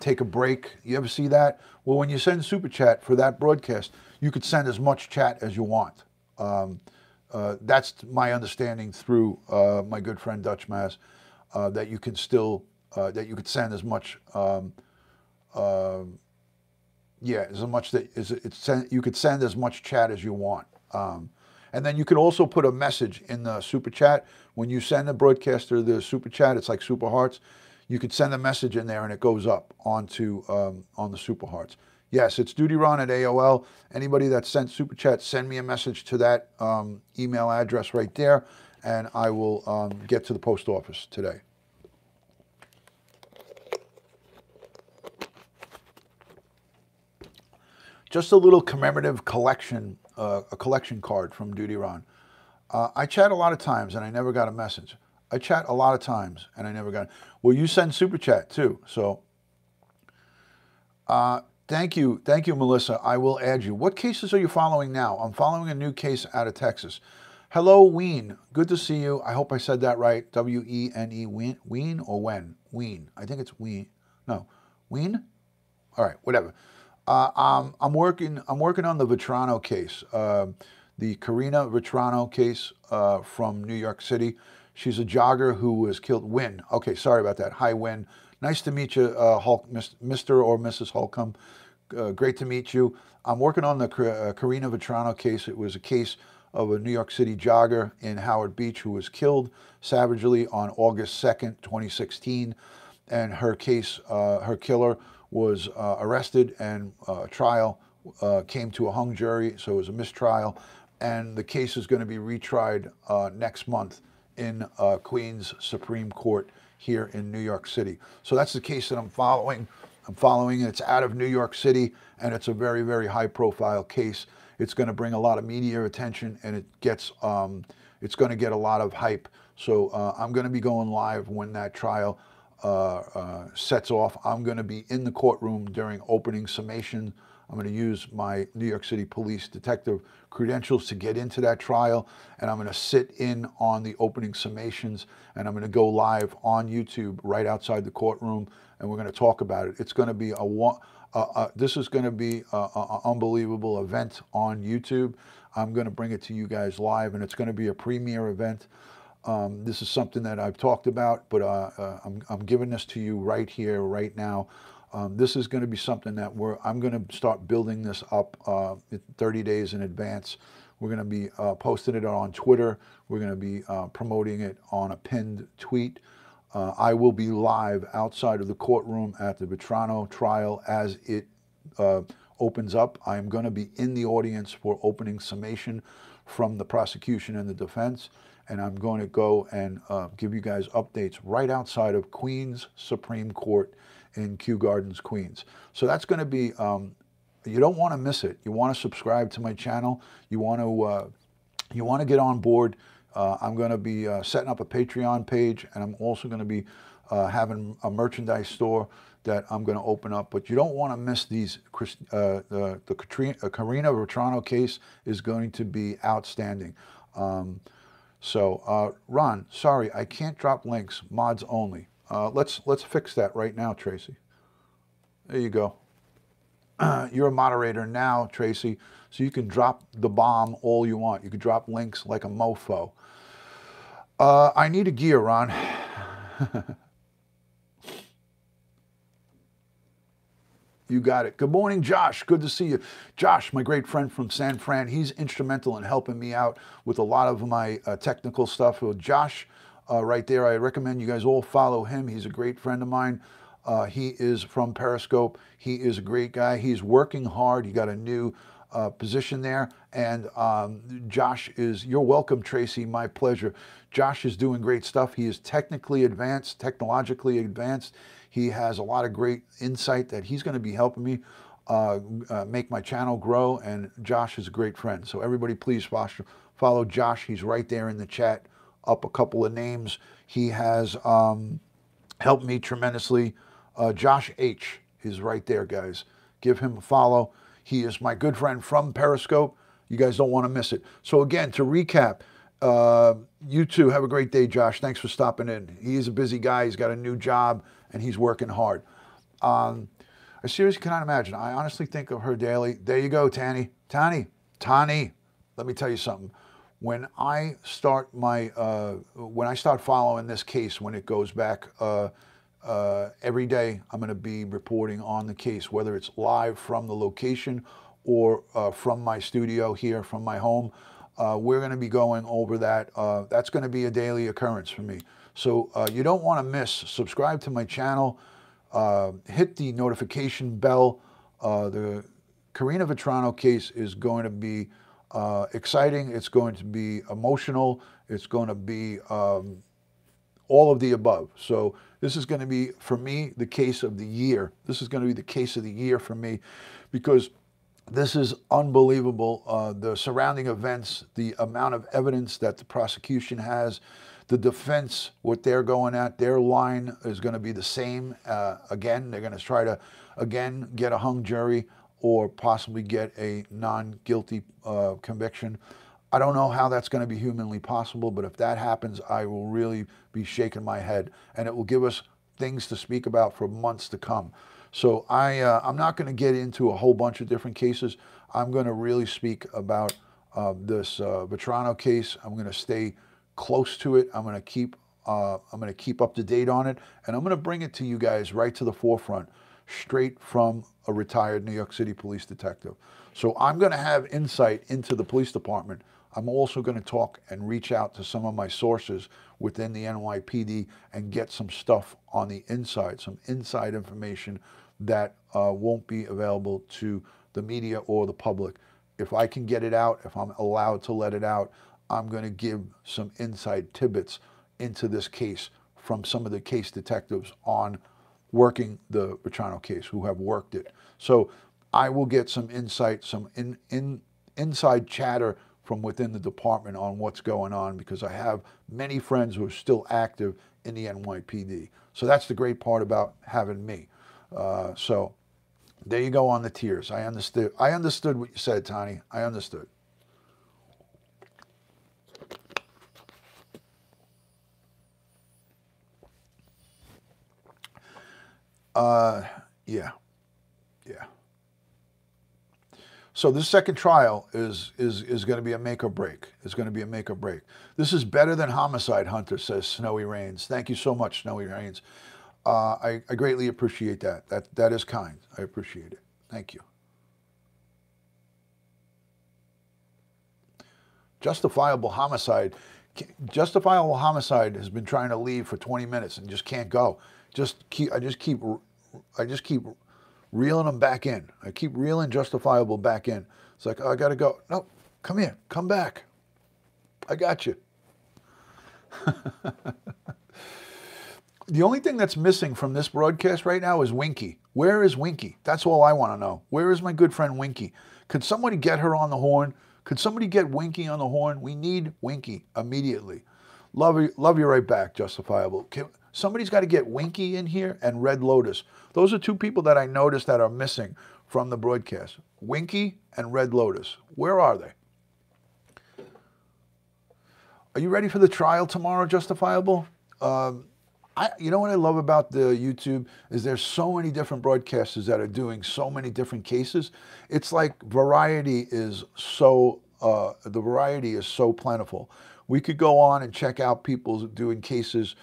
take a break? You ever see that? Well, when you send Super Chat for that broadcast, you could send as much chat as you want. That's my understanding through my good friend Dutch Maz, that you can still, that you could send as much, you could send as much chat as you want. And then you could also put a message in the Super Chat. When you send a broadcaster the Super Chat, it's like Super Hearts. You could send a message in there and it goes up onto on the Super Hearts. Yes, it's DutyRon at AOL. Anybody that sent Super Chat, send me a message to that email address right there, and I will get to the post office today. Just a little commemorative collection, a collection card from DutyRon. I chat a lot of times and I never got a message. I chat a lot of times and I never got. Well, you send Super Chat too, so thank you, Melissa. I will add you. What cases are you following now? I'm following a new case out of Texas. Hello, Ween. Good to see you. I hope I said that right. W-E-N-E, Ween or Wen? Ween. I think it's Ween. No, Ween. All right, whatever. I'm working on the Vetrano case, the Karina Vetrano case from New York City. She's a jogger who was killed. Win. Okay, sorry about that. Hi, Win. Nice to meet you, Mr. or Mrs. Holcomb. Great to meet you. I'm working on the Karina Vetrano case. It was a case of a New York City jogger in Howard Beach who was killed savagely on August 2nd, 2016. And her case, her killer was arrested, and trial came to a hung jury, so it was a mistrial. And the case is going to be retried next month in Queens Supreme Court here in New York City. So that's the case that I'm following. It's out of New York City, and it's a very, very high-profile case. It's going to bring a lot of media attention, and it's going to get a lot of hype. So I'm going to be going live when that trial sets off, I'm going to be in the courtroom during opening summation. I'm going to use my New York City Police Detective credentials to get into that trial, and I'm going to sit in on the opening summations, and I'm going to go live on YouTube right outside the courtroom, and we're going to talk about it. It's going to be this is going to be an unbelievable event on YouTube. I'm going to bring it to you guys live, and it's going to be a premiere event. This is something that I've talked about, but I'm giving this to you right here, right now. This is going to be something that I'm going to start building this up 30 days in advance. We're going to be posting it on Twitter. We're going to be promoting it on a pinned tweet. I will be live outside of the courtroom at the Vetrano trial as it opens up. I am going to be in the audience for opening summation from the prosecution and the defense, and I'm going to go and give you guys updates right outside of Queens Supreme Court in Kew Gardens, Queens. So that's going to be, you don't want to miss it. You want to subscribe to my channel. You want to get on board. I'm going to be setting up a Patreon page, and I'm also going to be having a merchandise store that I'm going to open up. But you don't want to miss these. The Karina Vetrano case is going to be outstanding. Ron, sorry, I can't drop links, mods only. Let's fix that right now, Tracy. There you go. You're a moderator now, Tracy, so you can drop the bomb all you want. You can drop links like a mofo. I need a gear, Ron. You got it. Good morning, Josh. Good to see you. Josh, my great friend from San Fran, he's instrumental in helping me out with a lot of my technical stuff. Well, Josh, right there, I recommend you guys all follow him. He's a great friend of mine. He is from Periscope. He is a great guy. He's working hard. He got a new position there. And Josh is, you're welcome, Tracy. My pleasure. Josh is doing great stuff. He is technically advanced, technologically advanced. He has a lot of great insight that he's going to be helping me make my channel grow. And Josh is a great friend. So everybody, please follow Josh. He's right there in the chat, up a couple of names. He has helped me tremendously. Josh H is right there, guys. Give him a follow. He is my good friend from Periscope. You guys don't want to miss it. So again, to recap, you too, have a great day, Josh. Thanks for stopping in. He is a busy guy. He's got a new job, and he's working hard. I seriously cannot imagine. I honestly think of her daily. There you go, Tani. Tani, let me tell you something. When I start following this case, when it goes back every day, I'm going to be reporting on the case, whether it's live from the location or from my studio here, from my home. We're going to be going over that. That's going to be a daily occurrence for me. So you don't want to miss. Subscribe to my channel. Hit the notification bell. The Karina Vetrano case is going to be exciting. It's going to be emotional. It's going to be all of the above. So this is going to be, for me, the case of the year. This is going to be the case of the year for me, because this is unbelievable. The surrounding events, the amount of evidence that the prosecution has, the defense, what they're going at, their line is going to be the same. Again, they're going to try to, again, get a hung jury or possibly get a non-guilty conviction. I don't know how that's going to be humanly possible, but if that happens, I will really be shaking my head, and it will give us things to speak about for months to come. So I'm not going to get into a whole bunch of different cases. I'm going to really speak about this Vetrano case. I'm going to stay close to it. I'm going to keep up to date on it, and I'm going to bring it to you guys right to the forefront, straight from a retired New York City police detective. So I'm going to have insight into the police department. I'm also going to talk and reach out to some of my sources within the NYPD and get some stuff on the inside, some inside information that won't be available to the media or the public. If I can get it out, if I'm allowed to let it out, I'm going to give some inside tidbits into this case from some of the case detectives on working the Vetrano case, who have worked it. So I will get some insight, some inside chatter from within the department on what's going on, because I have many friends who are still active in the NYPD. So that's the great part about having me. So there you go on the tiers. I understood. I understood what you said, Tony. I understood. Yeah. Yeah. So this second trial is going to be a make or break. It's going to be a make or break. This is better than homicide, Hunter, says Snowy Rains. Thank you so much, Snowy Rains. I greatly appreciate that. That is kind. I appreciate it. Thank you. Justifiable homicide. Justifiable homicide has been trying to leave for 20 minutes and just can't go. I just keep reeling them back in. I keep reeling Justifiable back in. It's like, oh, I got to go. No, come here. Come back. I got you. The only thing that's missing from this broadcast right now is Winky. Where is Winky? That's all I want to know. Where is my good friend Winky? Could somebody get her on the horn? Could somebody get Winky on the horn? We need Winky immediately. Love you right back, Justifiable. Somebody's got to get Winky in here and Red Lotus. Those are two people that I noticed that are missing from the broadcast. Winky and Red Lotus. Where are they? Are you ready for the trial tomorrow, Justifiable? You know what I love about the YouTube is there's so many different broadcasters that are doing so many different cases. It's like the variety is so plentiful. We could go on and check out people doing cases.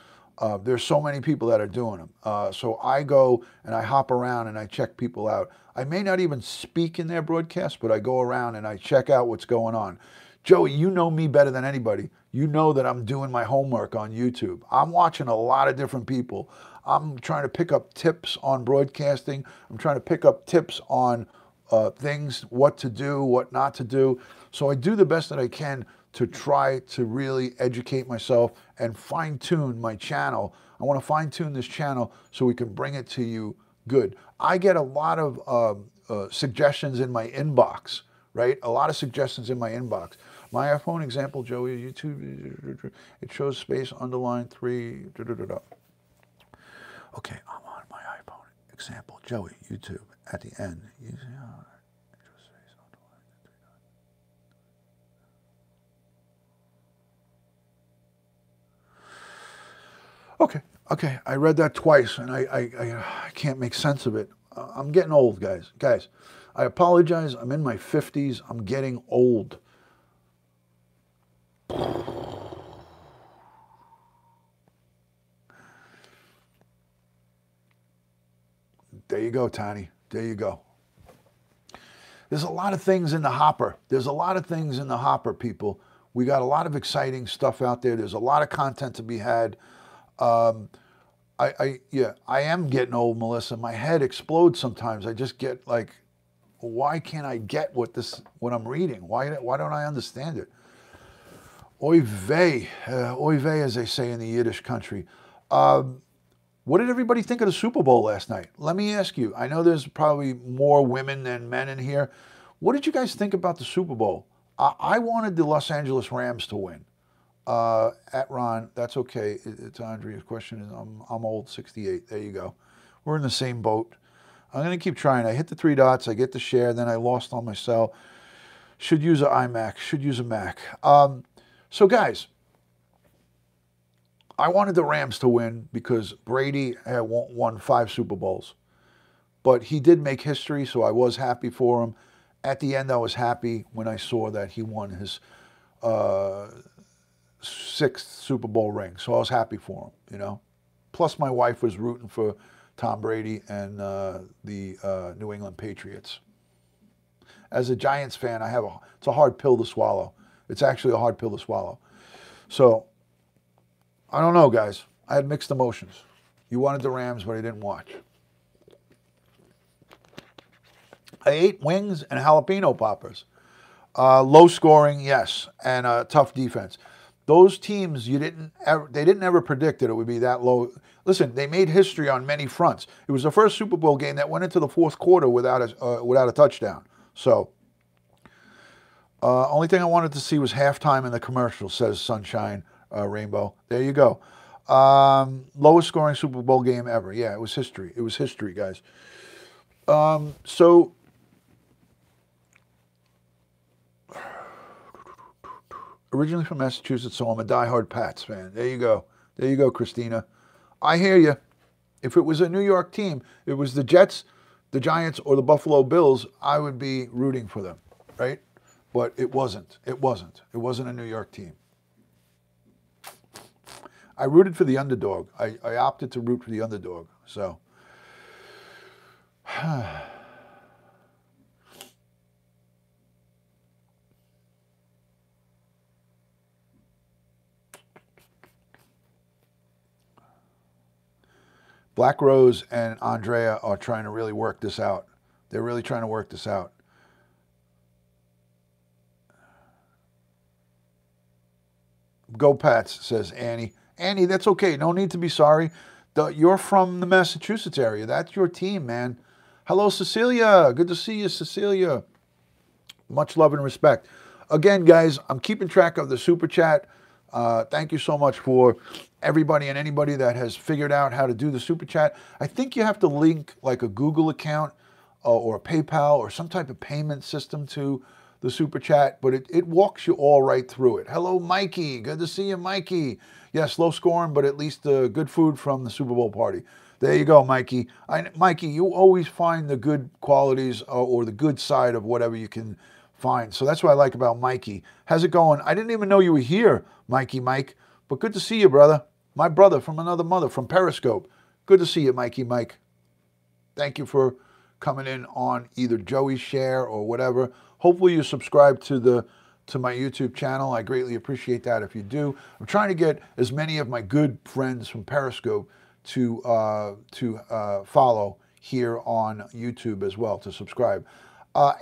There's so many people that are doing them. So I go and I hop around and I check people out. I may not even speak in their broadcast, but I go around and I check out what's going on. Joey, you know me better than anybody. You know that I'm doing my homework on YouTube. I'm watching a lot of different people. I'm trying to pick up tips on broadcasting. I'm trying to pick up tips on things, what to do, what not to do. So I do the best that I can to try to really educate myself and fine-tune my channel. I want to fine-tune this channel so we can bring it to you good. I get a lot of suggestions in my inbox, right? A lot of suggestions in my inbox. My iPhone example, Joey, YouTube, it shows space underline 3. Okay, I'm on my iPhone example, Joey, YouTube, at the end. Okay, I read that twice, and I can't make sense of it. I'm getting old, guys. Guys, I apologize. I'm in my 50s. I'm getting old. There you go, Tony. There you go. There's a lot of things in the hopper. There's a lot of things in the hopper, people. We got a lot of exciting stuff out there. There's a lot of content to be had. Yeah, I am getting old, Melissa. My head explodes sometimes. I just get like, why can't I get what I'm reading? Why don't I understand it? Oy vey, as they say in the Yiddish country. What did everybody think of the Super Bowl last night? Let me ask you. I know there's probably more women than men in here. What did you guys think about the Super Bowl? I wanted the Los Angeles Rams to win. At Ron, that's okay. It's Andrea's question is, I'm old, 68. There you go. We're in the same boat. I'm going to keep trying. I hit the 3 dots. I get the share. Then I lost on my cell. Should use an iMac. Should use a Mac. So, guys, I wanted the Rams to win because Brady had won 5 Super Bowls. But he did make history, so I was happy for him. At the end, I was happy when I saw that he won his 6th Super Bowl ring. So I was happy for him, you know. Plus, my wife was rooting for Tom Brady and the New England Patriots. As a Giants fan, it's a hard pill to swallow. It's actually a hard pill to swallow. So, I don't know, guys. I had mixed emotions. You wanted the Rams, but I didn't watch. I ate wings and jalapeno poppers. Low scoring, yes, and tough defense. Those teams, they didn't ever predict that it would be that low. Listen, they made history on many fronts. It was the first Super Bowl game that went into the 4th quarter without a touchdown. So, Only thing I wanted to see was halftime in the commercial, says Sunshine Rainbow. There you go. Lowest scoring Super Bowl game ever. Yeah, it was history. It was history, guys. So originally from Massachusetts, so I'm a diehard Pats fan. There you go. There you go, Christina. I hear you. If it was a New York team, it was the Jets, the Giants, or the Buffalo Bills, I would be rooting for them, right? But it wasn't. It wasn't. It wasn't a New York team. I rooted for the underdog. I opted to root for the underdog. So, Black Rose and Andrea are trying to really work this out. They're really trying to work this out. Go Pats, says Annie. Annie, that's okay. No need to be sorry. You're from the Massachusetts area. That's your team, man. Hello, Cecilia. Good to see you, Cecilia. Much love and respect. Again, guys, I'm keeping track of the Super Chat. Thank you so much for everybody and anybody that has figured out how to do the Super Chat. I think you have to link like a Google account or a PayPal or some type of payment system to the Super Chat, but it walks you all right through it. Hello, Mikey. Good to see you, Mikey. Yes, low scoring, but at least good food from the Super Bowl party. There you go, Mikey. Mikey, you always find the good qualities or the good side of whatever you can find. So that's what I like about Mikey. How's it going? I didn't even know you were here, Mikey Mike, but good to see you, brother. My brother from another mother, from Periscope. Good to see you, Mikey Mike. Thank you for coming in on either Joey's share or whatever. Hopefully you subscribe to my YouTube channel. I greatly appreciate that if you do. I'm trying to get as many of my good friends from Periscope to follow here on YouTube as well, to subscribe.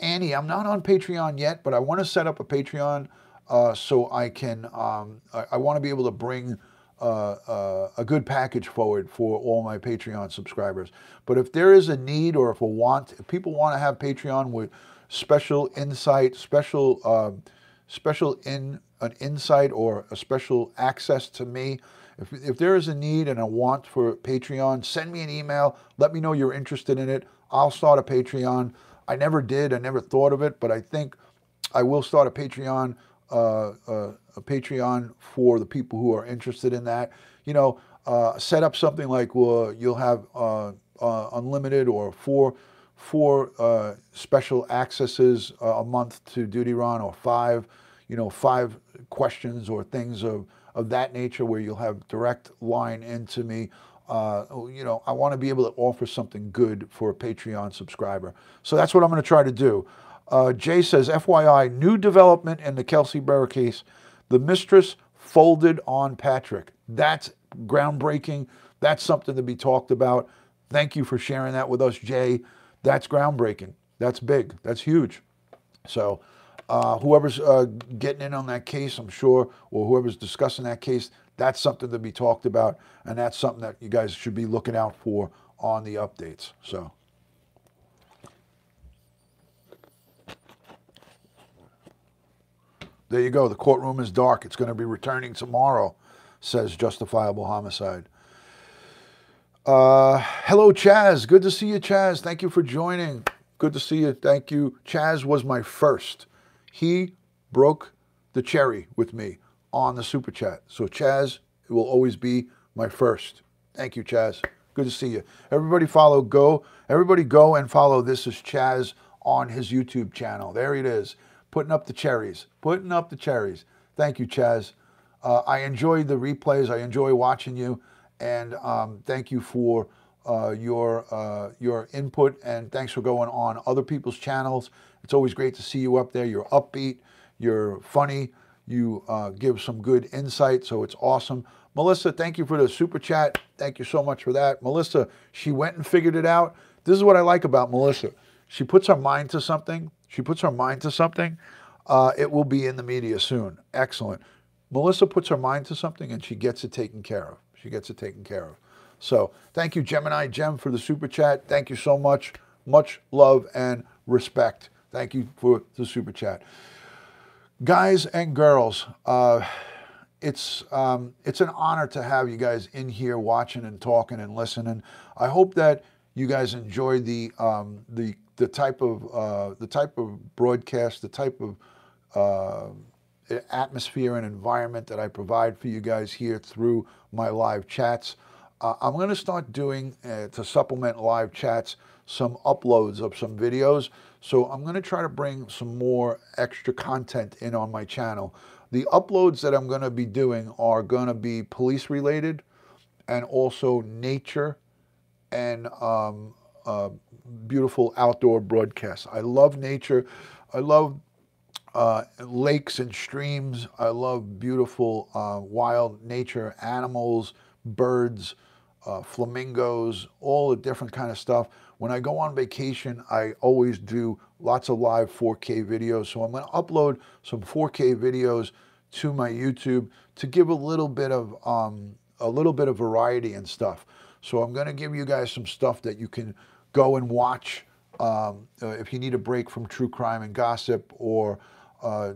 Annie, I'm not on Patreon yet, but I want to set up a Patreon so I can, I want to be able to bring a good package forward for all my Patreon subscribers. But if there is a need or if if people want to have Patreon with special insight, an insight or a special access to me, if there is a need and a want for Patreon, send me an email. Let me know you're interested in it. I'll start a Patreon. I never did. I never thought of it, but I think I will start a Patreon for the people who are interested in that. You know, set up something like you'll have unlimited or four special accesses a month to Duty Run, or five questions or things of that nature where you'll have direct line into me. I want to be able to offer something good for a Patreon subscriber. So that's what I'm going to try to do. Jay says, FYI, new development in the Kelsey Berra case. The mistress folded on Patrick. That's groundbreaking. That's something to be talked about. Thank you for sharing that with us, Jay. That's groundbreaking. That's big. That's huge. So whoever's getting in on that case, I'm sure, or whoever's discussing that case, that's something to be talked about, and that's something that you guys should be looking out for on the updates. So. There you go. The courtroom is dark. It's going to be returning tomorrow, says Justifiable Homicide. Hello, Chaz. Good to see you, Chaz. Thank you for joining. Good to see you. Thank you. Chaz was my first. He broke the cherry with me on the Super Chat. So, Chaz will always be my first. Thank you, Chaz. Good to see you. Everybody Everybody go and follow This Is Chaz on his YouTube channel. There it is. Putting up the cherries. Putting up the cherries. Thank you, Chaz. I enjoy the replays. I enjoy watching you. And thank you for your input. And thanks for going on other people's channels. It's always great to see you up there. You're upbeat. You're funny. You give some good insight. So it's awesome. Melissa, thank you for the Super Chat. Thank you so much for that. Melissa, she went and figured it out. This is what I like about Melissa. She puts her mind to something. It will be in the media soon. Excellent. Melissa puts her mind to something and she gets it taken care of. So thank you, Gemini Gem, for the Super Chat. Thank you so much. Much love and respect. Thank you for the Super Chat. Guys and girls, it's an honor to have you guys in here watching and talking and listening. I hope that you guys enjoy the type of broadcast, the type of atmosphere and environment that I provide for you guys here through my live chats. I'm going to start doing, to supplement live chats, some uploads of some videos. So I'm going to try to bring some more extra content in on my channel. The uploads that I'm going to be doing are going to be police related and also nature and beautiful outdoor broadcasts. I love nature. I love lakes and streams. I love beautiful wild nature, animals, birds, flamingos, all the different kind of stuff. When I go on vacation, I always do lots of live 4K videos. So I'm going to upload some 4K videos to my YouTube to give a little bit of variety and stuff. So I'm going to give you guys some stuff that you can go and watch if you need a break from true crime and gossip, or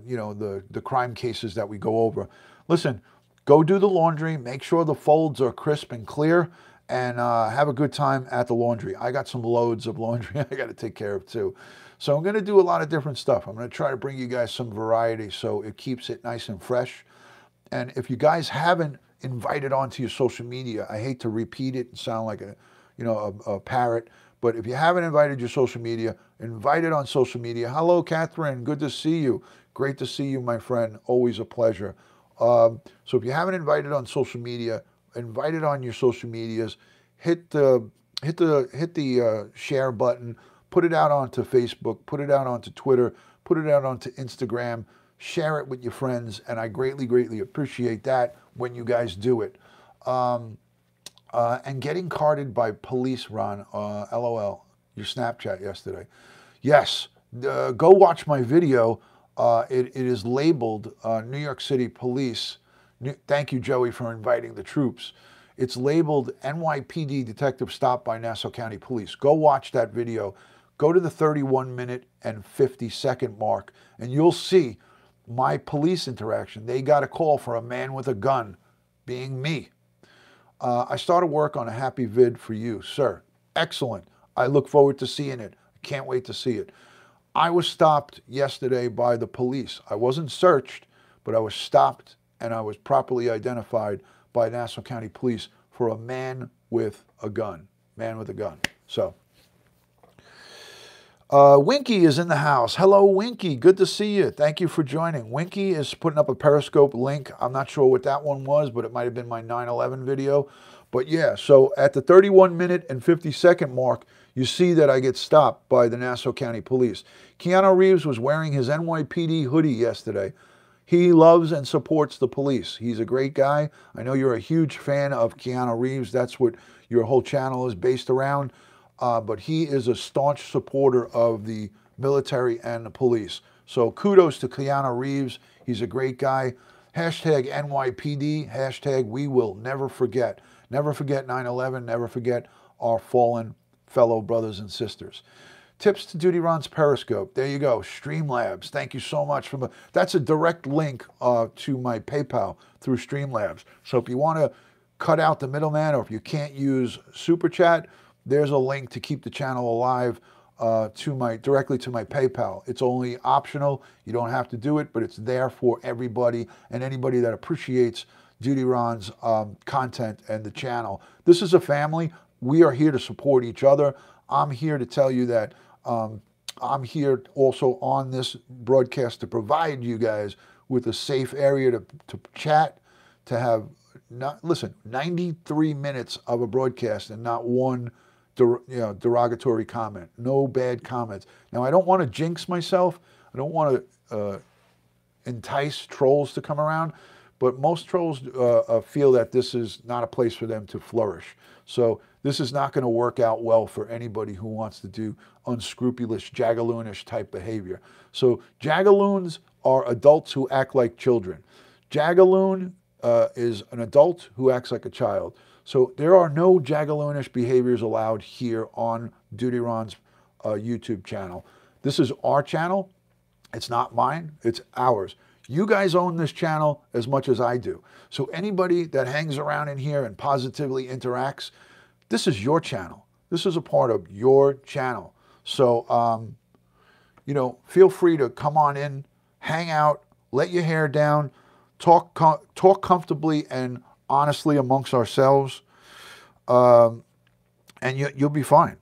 you know, the crime cases that we go over. Listen, go do the laundry, make sure the folds are crisp and clear, and have a good time at the laundry. I got some loads of laundry I got to take care of too. So I'm going to do a lot of different stuff. I'm going to try to bring you guys some variety so it keeps it nice and fresh. And if you guys haven't invited onto your social media, I hate to repeat it and sound like a parrot, but if you haven't invited your social media, invite it on social media. Hello, Catherine. Good to see you. Great to see you, my friend. Always a pleasure. So if you haven't invited on social media, invite it on your social medias. Hit the share button. Put it out onto Facebook. Put it out onto Twitter. Put it out onto Instagram. Share it with your friends, and I greatly, greatly appreciate that when you guys do it. And getting carded by police, Ron, LOL, your Snapchat yesterday. Yes, go watch my video. It is labeled New York City Police. Thank you, Joey, for inviting the troops. It's labeled NYPD Detective stopped by Nassau County Police. Go watch that video. Go to the 31-minute and 50-second mark, and you'll see my police interaction. They got a call for a man with a gun, being me. I started work on a happy vid for you, sir. Excellent. I look forward to seeing it. Can't wait to see it. I was stopped yesterday by the police. I wasn't searched, but I was stopped, and I was properly identified by Nassau County Police for a man with a gun. Man with a gun. So, Winky is in the house. Hello, Winky. Good to see you. Thank you for joining. Winky is putting up a Periscope link. I'm not sure what that one was, but it might have been my 9/11 video. But yeah, so at the 31-minute and 50-second mark, you see that I get stopped by the Nassau County Police. Keanu Reeves was wearing his NYPD hoodie yesterday. He loves and supports the police. He's a great guy. I know you're a huge fan of Keanu Reeves. That's what your whole channel is based around. But he is a staunch supporter of the military and the police. So kudos to Keanu Reeves. He's a great guy. Hashtag NYPD. Hashtag we will never forget. Never forget 9/11. Never forget our fallen fellow brothers and sisters. Tips to Duty Ron's Periscope. There you go. Streamlabs. Thank you so much. That's a direct link to my PayPal through Streamlabs. So if you want to cut out the middleman, or if you can't use Super Chat, there's a link to keep the channel alive directly to my PayPal. It's only optional. You don't have to do it, but it's there for everybody and anybody that appreciates Duty Ron's content and the channel. This is a family. We are here to support each other. I'm here to tell you that I'm here also on this broadcast to provide you guys with a safe area to chat, to have, listen, 93 minutes of a broadcast and not one derogatory comment. No bad comments. Now, I don't want to jinx myself. I don't want to entice trolls to come around, but most trolls feel that this is not a place for them to flourish. So this is not going to work out well for anybody who wants to do unscrupulous, jagaloonish type behavior. So jagaloons are adults who act like children. Jagaloon is an adult who acts like a child. So there are no jagaloonish behaviors allowed here on Duty Ron's YouTube channel. This is our channel. It's not mine. It's ours. You guys own this channel as much as I do. So anybody that hangs around in here and positively interacts, this is your channel. This is a part of your channel. So, you know, feel free to come on in, hang out, let your hair down, talk comfortably and honestly amongst ourselves, and you'll be fine.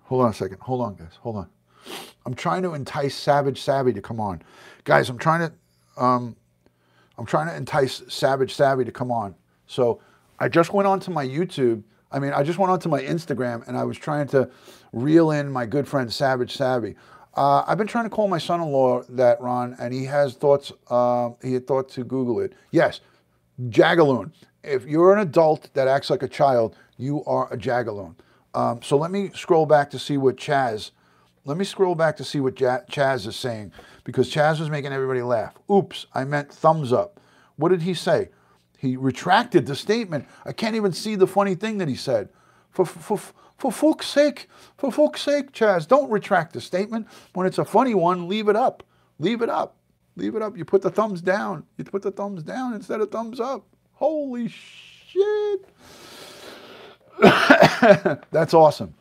Hold on a second. Hold on, guys. Hold on. I'm trying to entice Savage Savvy to come on. Guys, I'm trying to entice Savage Savvy to come on. So I just went onto my YouTube. I just went onto my Instagram and I was trying to reel in my good friend Savage Savvy. I've been trying to call my son-in-law that, Ron, and he has thoughts, he had thought to Google it. Yes, Jagaloon. If you're an adult that acts like a child, you are a Jagaloon. So let me scroll back to see what Chaz is saying, because Chaz was making everybody laugh. Oops, I meant thumbs up. What did he say? He retracted the statement. I can't even see the funny thing that he said. For fuck's sake, Chaz, don't retract the statement. When it's a funny one, leave it up. Leave it up. Leave it up. You put the thumbs down. You put the thumbs down instead of thumbs up. Holy shit. That's awesome.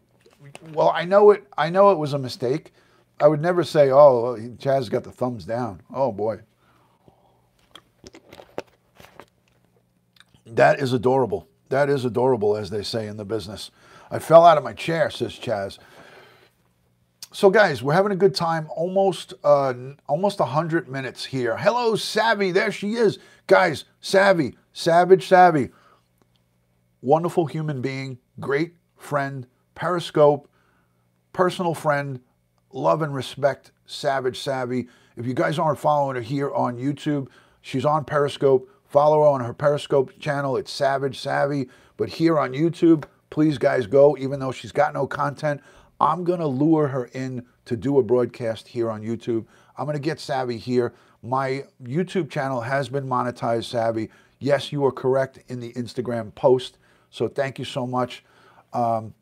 Well, I know it was a mistake. I would never say, oh, Chaz got the thumbs down. Oh, boy. That is adorable. That is adorable, as they say in the business. I fell out of my chair, says Chaz. So, guys, we're having a good time. Almost 100 minutes here. Hello, Savvy. There she is. Guys, Savvy, Savage Savvy. Wonderful human being, great friend, Periscope, personal friend, love and respect, Savage Savvy. If you guys aren't following her here on YouTube, she's on Periscope. Follow her on her Periscope channel. It's Savage Savvy. But here on YouTube, please, guys, go. Even though she's got no content, I'm going to lure her in to do a broadcast here on YouTube. I'm going to get Savvy here. My YouTube channel has been monetized, Savvy. Yes, you are correct in the Instagram post. So thank you so much.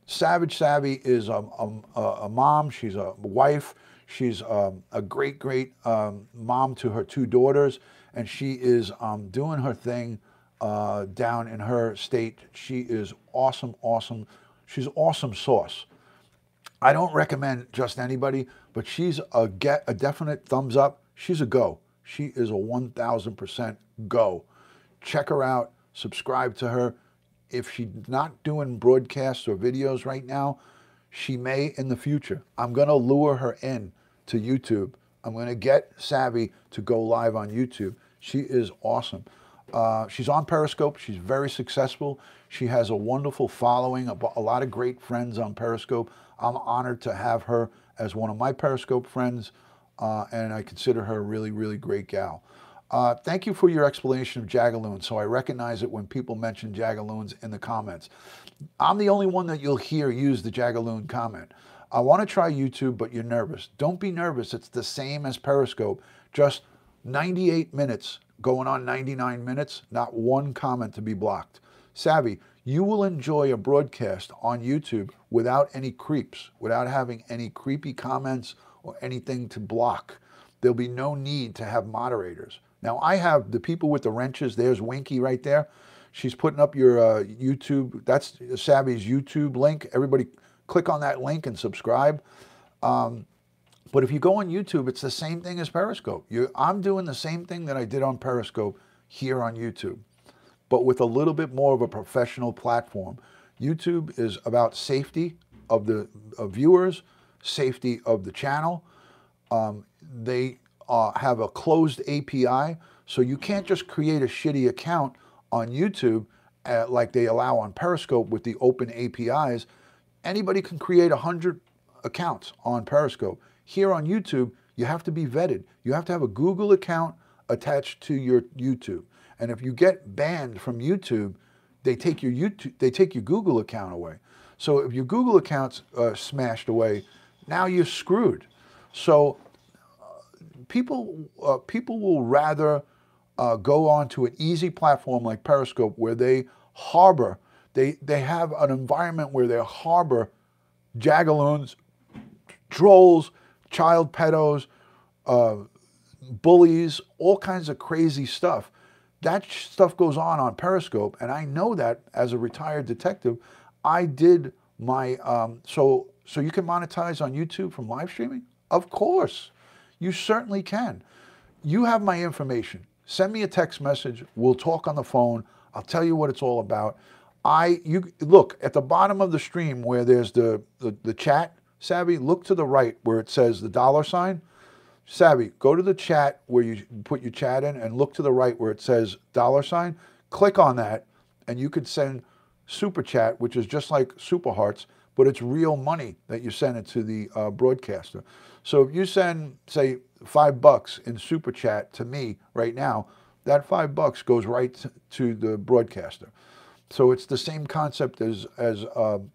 Savage Savvy is a mom. She's a wife. She's a great mom to her 2 daughters. And she is doing her thing down in her state. She is awesome, awesome. She's awesome sauce. I don't recommend just anybody, but she's a definite thumbs up. She's a go. She is a 1000% go. Check her out. Subscribe to her. If she's not doing broadcasts or videos right now, she may in the future. I'm going to lure her in to YouTube. I'm going to get Savvy to go live on YouTube. She is awesome. She's on Periscope. She's very successful. She has a wonderful following, a lot of great friends on Periscope. I'm honored to have her as one of my Periscope friends, and I consider her a really, really great gal. Thank you for your explanation of Jagaloon. So I recognize it when people mention Jagaloons in the comments. I'm the only one that you'll hear use the Jagaloon comment. I want to try YouTube, but you're nervous. Don't be nervous. It's the same as Periscope. Just 98 minutes, going on 99 minutes, not one comment to be blocked. Savvy, you will enjoy a broadcast on YouTube without any creeps, without having any creepy comments or anything to block. There'll be no need to have moderators. Now, I have the people with the wrenches. There's Winky right there. She's putting up your YouTube. That's Savvy's YouTube link. Everybody click on that link and subscribe. But if you go on YouTube, it's the same thing as Periscope. I'm doing the same thing that I did on Periscope here on YouTube, but with a little bit more of a professional platform. YouTube is about safety of the viewers, safety of the channel. They have a closed API, so you can't just create a shitty account on YouTube like they allow on Periscope with the open APIs. Anybody can create 100 accounts on Periscope. Here on YouTube, you have to be vetted. You have to have a Google account attached to your YouTube. And if you get banned from YouTube, they take your Google account away. So if your Google account's smashed away, now you're screwed. So people will rather go on to an easy platform like Periscope where they harbor, they have an environment where they harbor jagaloons, trolls, child pedos, bullies, all kinds of crazy stuff. That stuff goes on Periscope, and I know that as a retired detective. I did my, so you can monetize on YouTube from live streaming? Of course, you certainly can. You have my information. Send me a text message. We'll talk on the phone. I'll tell you what it's all about. You look at the bottom of the stream where there's the chat, Savvy, look to the right where it says the $sign. Savvy, go to the chat where you put your chat in and look to the right where it says $sign. Click on that and you could send Super Chat, which is just like Super Hearts, but it's real money that you send it to the broadcaster. So if you send, say, $5 in Super Chat to me right now, that $5 goes right to the broadcaster. So it's the same concept as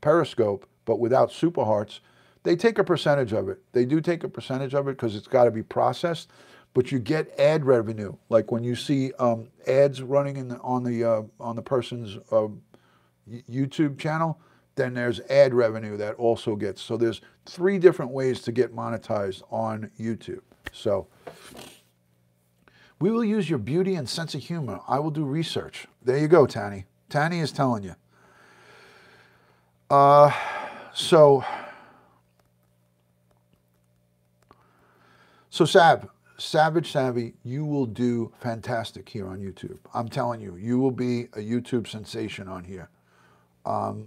Periscope, but without Super Hearts. They take a percentage of it. They do take a percentage of it because it's got to be processed, but you get ad revenue. Like when you see ads running on the person's YouTube channel, then there's ad revenue that also gets. So there's 3 different ways to get monetized on YouTube. So we will use your beauty and sense of humor. I will do research. There you go, Tanny. Tanny is telling you. So Savage Savvy, you will do fantastic here on YouTube. I'm telling you, you will be a YouTube sensation on here.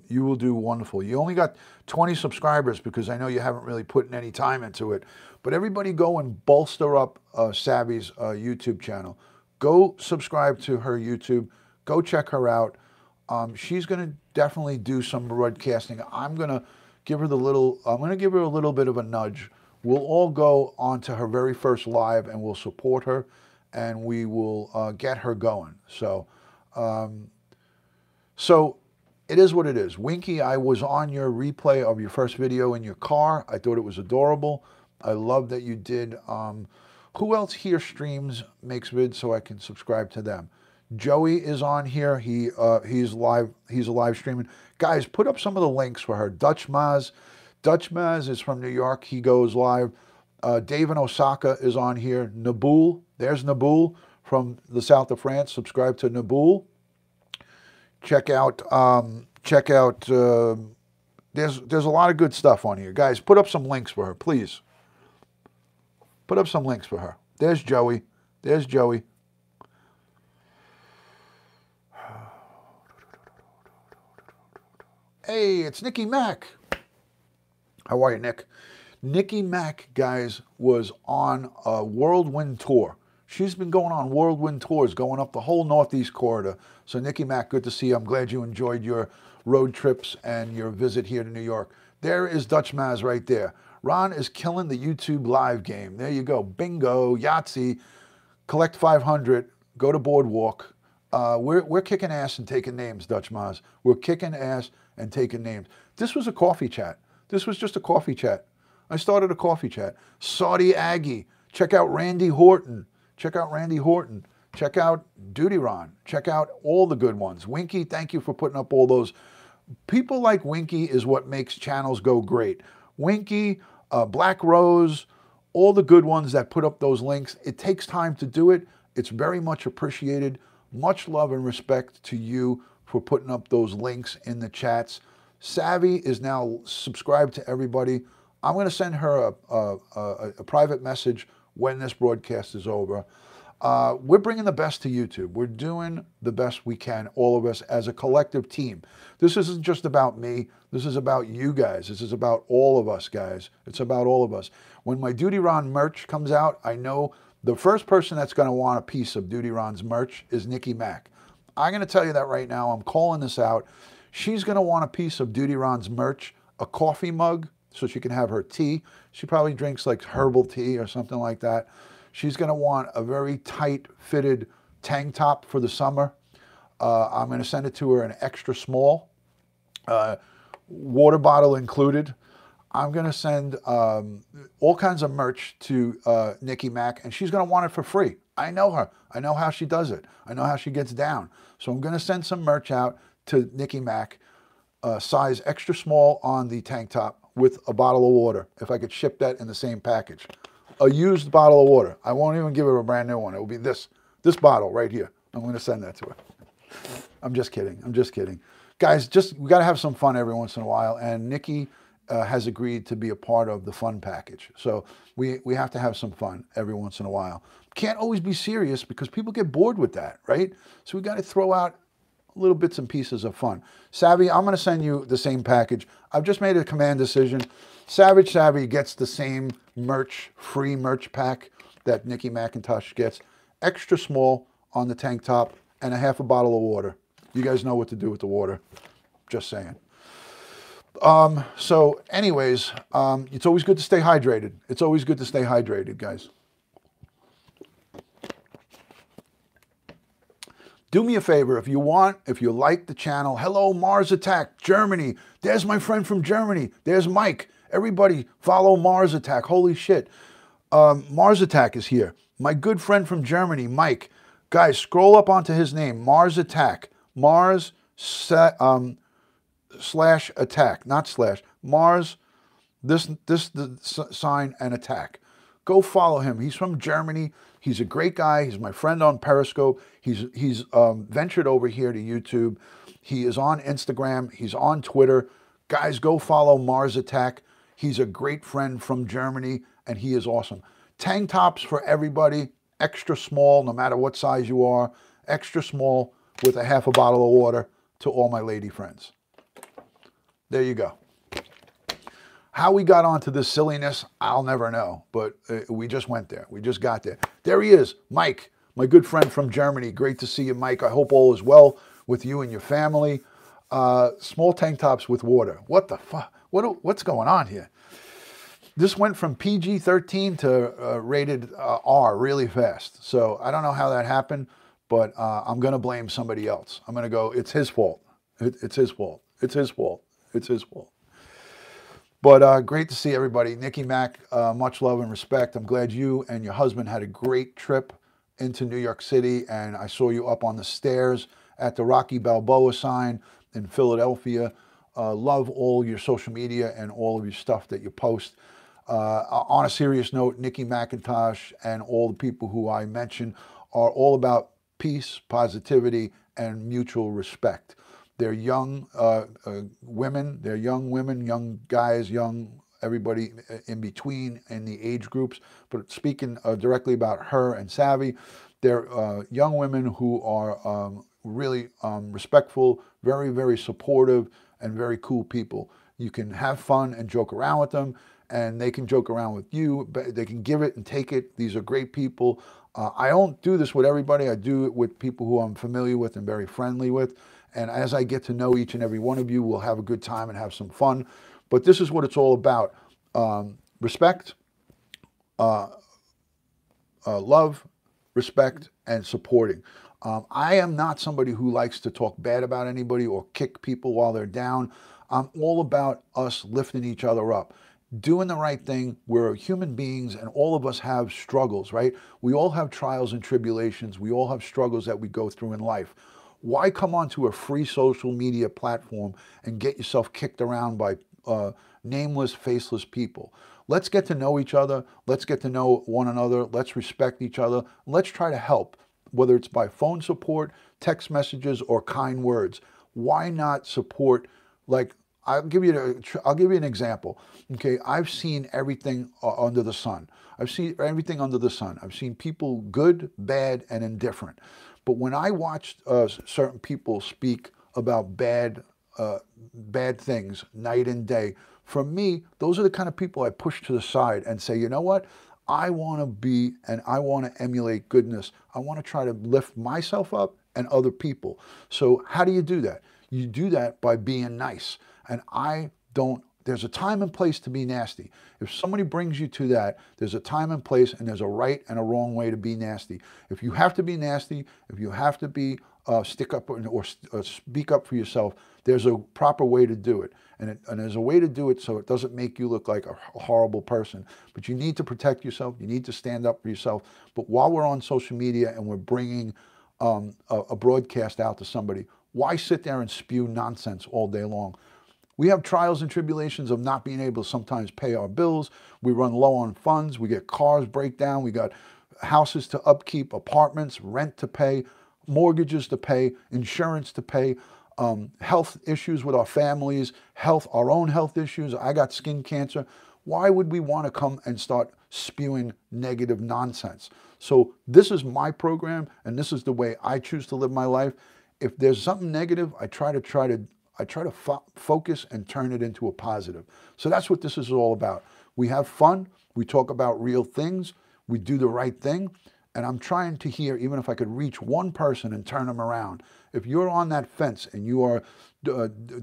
You will do wonderful. You only got 20 subscribers because I know you haven't really put any time into it. But everybody go and bolster up Savvy's YouTube channel. Go subscribe to her YouTube. Go check her out. She's going to definitely do some broadcasting. I'm going to give her a little bit of a nudge. We'll all go on to her very first live and we'll support her and we will get her going. So, it is what it is. Winky, I was on your replay of your first video in your car. I thought it was adorable. I love that you did. Who else here streams, makes vids so I can subscribe to them? Joey is on here. He's live streaming. Guys, put up some of the links for her. Dutch Maz is from New York. He goes live. Dave in Osaka is on here. Naboul, there's Naboul from the south of France. Subscribe to Naboul. Check out. There's a lot of good stuff on here, guys. Put up some links for her, please. Put up some links for her. There's Joey. There's Joey. Hey, it's Nikki Mack. How are you, Nick? Nikki Mack, guys, was on a whirlwind tour. She's been going on whirlwind tours, going up the whole Northeast corridor. So, Nikki Mack, good to see you. I'm glad you enjoyed your road trips and your visit here to New York. There is Dutch Maz right there. Ron is killing the YouTube live game. There you go. Bingo, Yahtzee, collect 500, go to Boardwalk. We're kicking ass and taking names, Dutch Maz. We're kicking ass and taking names. This was a coffee chat. This was just a coffee chat. I started a coffee chat. Saudi Aggie. Check out Randy Horton. Check out Randy Horton. Check out Duty Ron. Check out all the good ones. Winky, thank you for putting up all those. People like Winky is what makes channels go great. Winky, Black Rose, all the good ones that put up those links. It takes time to do it. It's very much appreciated. Much love and respect to you for putting up those links in the chats. Savvy is now subscribed to everybody. I'm going to send her a private message when this broadcast is over. We're bringing the best to YouTube. We're doing the best we can, all of us, as a collective team. This isn't just about me. This is about you guys. This is about all of us, guys. It's about all of us. When my Duty Ron merch comes out, I know the first person that's going to want a piece of Duty Ron's merch is Nikki Mack. I'm going to tell you that right now. I'm calling this out. She's going to want a piece of Duty Ron's merch, a coffee mug, so she can have her tea. She probably drinks like herbal tea or something like that. She's going to want a very tight fitted tank top for the summer. I'm going to send it to her in extra small, water bottle included. I'm going to send all kinds of merch to Nikki Mack, and she's going to want it for free. I know her. I know how she does it. I know how she gets down. So I'm going to send some merch out to Nikki Mack, size extra small on the tank top with a bottle of water, if I could ship that in the same package. A used bottle of water. I won't even give her a brand new one. It will be this bottle right here. I'm going to send that to her. I'm just kidding. I'm just kidding. Guys, we got to have some fun every once in a while, and Nikki has agreed to be a part of the fun package. So we have to have some fun every once in a while. Can't always be serious because people get bored with that, right? So we got to throw out little bits and pieces of fun. Savvy, I'm going to send you the same package. I've just made a command decision. Savage Savvy gets the same merch, free merch pack that Nikki McIntosh gets. Extra small on the tank top and a half a bottle of water. You guys know what to do with the water. Just saying. So anyways, it's always good to stay hydrated. It's always good to stay hydrated, guys. Do me a favor, if you like the channel, hello, Mars Attack, Germany. There's my friend from Germany. There's Mike. Everybody follow Mars Attack. Holy shit. Mars Attack is here. My good friend from Germany, Mike. Guys, scroll up onto his name, Mars Attack. Mars slash attack, not slash. Mars, the sign and attack. Go follow him. He's from Germany. He's a great guy. He's my friend on Periscope. He's ventured over here to YouTube. He is on Instagram. He's on Twitter. Guys, go follow Mars Attack. He's a great friend from Germany, and he is awesome. Tank tops for everybody, extra small, no matter what size you are, extra small with a half a bottle of water to all my lady friends. There you go. How we got onto this silliness, I'll never know, but we just went there. We just got there. There he is, Mike, my good friend from Germany. Great to see you, Mike. I hope all is well with you and your family. Small tank tops with water. What the fuck? What's going on here? This went from PG-13 to rated R really fast. So I don't know how that happened, but I'm going to blame somebody else. I'm going to go, it's his fault. It's his fault. It's his fault. It's his fault. But great to see everybody. Nikki Mack, much love and respect. I'm glad you and your husband had a great trip into New York City, and I saw you up on the stairs at the Rocky Balboa sign in Philadelphia. Love all your social media and all of your stuff that you post. On a serious note, Nikki McIntosh and all the people who I mentioned are all about peace, positivity, and mutual respect. They're young women, young guys, young everybody in between in the age groups. But speaking directly about her and Savvy, they're young women who are really respectful, very, very supportive, and very cool people. You can have fun and joke around with them, and they can joke around with you. But they can give it and take it. These are great people. I don't do this with everybody. I do it with people who I'm familiar with and very friendly with. And as I get to know each and every one of you, we'll have a good time and have some fun. But this is what it's all about. Respect, love, respect, and supporting. I am not somebody who likes to talk bad about anybody or kick people while they're down. I'm all about us lifting each other up, doing the right thing. We're human beings, and all of us have struggles, right? We all have trials and tribulations. We all have struggles that we go through in life. Why come onto a free social media platform and get yourself kicked around by nameless, faceless people? Let's get to know each other. Let's get to know one another. Let's respect each other. Let's try to help, whether it's by phone support, text messages, or kind words. Why not support? Like, I'll give you an example. Okay, I've seen everything under the sun. I've seen everything under the sun. I've seen people good, bad, and indifferent. But when I watched certain people speak about bad things night and day, for me, those are the kind of people I push to the side and say, you know what? I want to be and I want to emulate goodness. I want to try to lift myself up and other people. So how do you do that? You do that by being nice. And there's a time and place to be nasty. If somebody brings you to that, there's a time and place, and there's a right and a wrong way to be nasty. If you have to be nasty, if you have to be stick up or speak up for yourself, there's a proper way to do it. And there's a way to do it so it doesn't make you look like a horrible person. But you need to protect yourself. You need to stand up for yourself. But while we're on social media and we're bringing a broadcast out to somebody, why sit there and spew nonsense all day long? We have trials and tribulations of not being able to sometimes pay our bills. We run low on funds. We get cars break down. We got houses to upkeep, apartments, rent to pay, mortgages to pay, insurance to pay, health issues with our families, our own health issues. I got skin cancer. Why would we want to come and start spewing negative nonsense? So this is my program, and this is the way I choose to live my life. If there's something negative, I try to focus and turn it into a positive. So that's what this is all about. We have fun. We talk about real things. We do the right thing. And I'm trying to hear, even if I could reach one person and turn them around. If you're on that fence and you are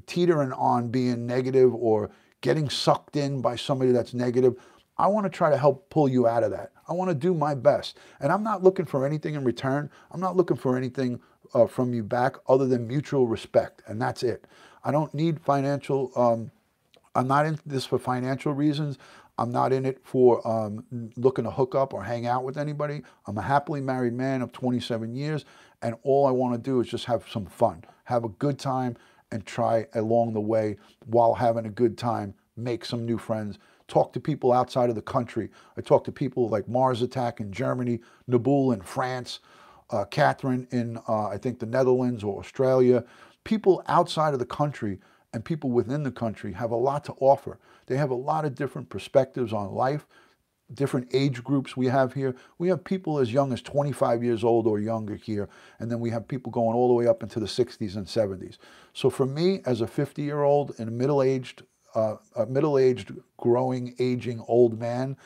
teetering on being negative or getting sucked in by somebody that's negative, I want to try to help pull you out of that. I want to do my best. And I'm not looking for anything in return. I'm not looking for anything from you back other than mutual respect. And that's it. I don't need financial, I'm not in this for financial reasons. I'm not in it for looking to hook up or hang out with anybody. I'm a happily married man of 27 years, and all I want to do is just have some fun, have a good time, and try along the way while having a good time, make some new friends, talk to people outside of the country. I talk to people like Mars Attack in Germany, Naboul in France, Catherine in, I think, the Netherlands or Australia. People outside of the country and people within the country have a lot to offer. They have a lot of different perspectives on life, different age groups we have here. We have people as young as 25 years old or younger here, and then we have people going all the way up into the 60s and 70s. So for me, as a 50-year-old and a middle-aged, growing, aging old man,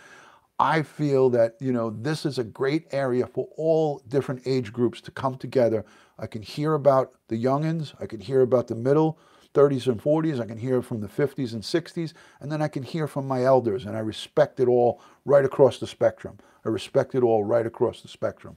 I feel that, you know, this is a great area for all different age groups to come together. I can hear about the youngins, I can hear about the middle 30s and 40s, I can hear from the 50s and 60s, and then I can hear from my elders, and I respect it all right across the spectrum. I respect it all right across the spectrum.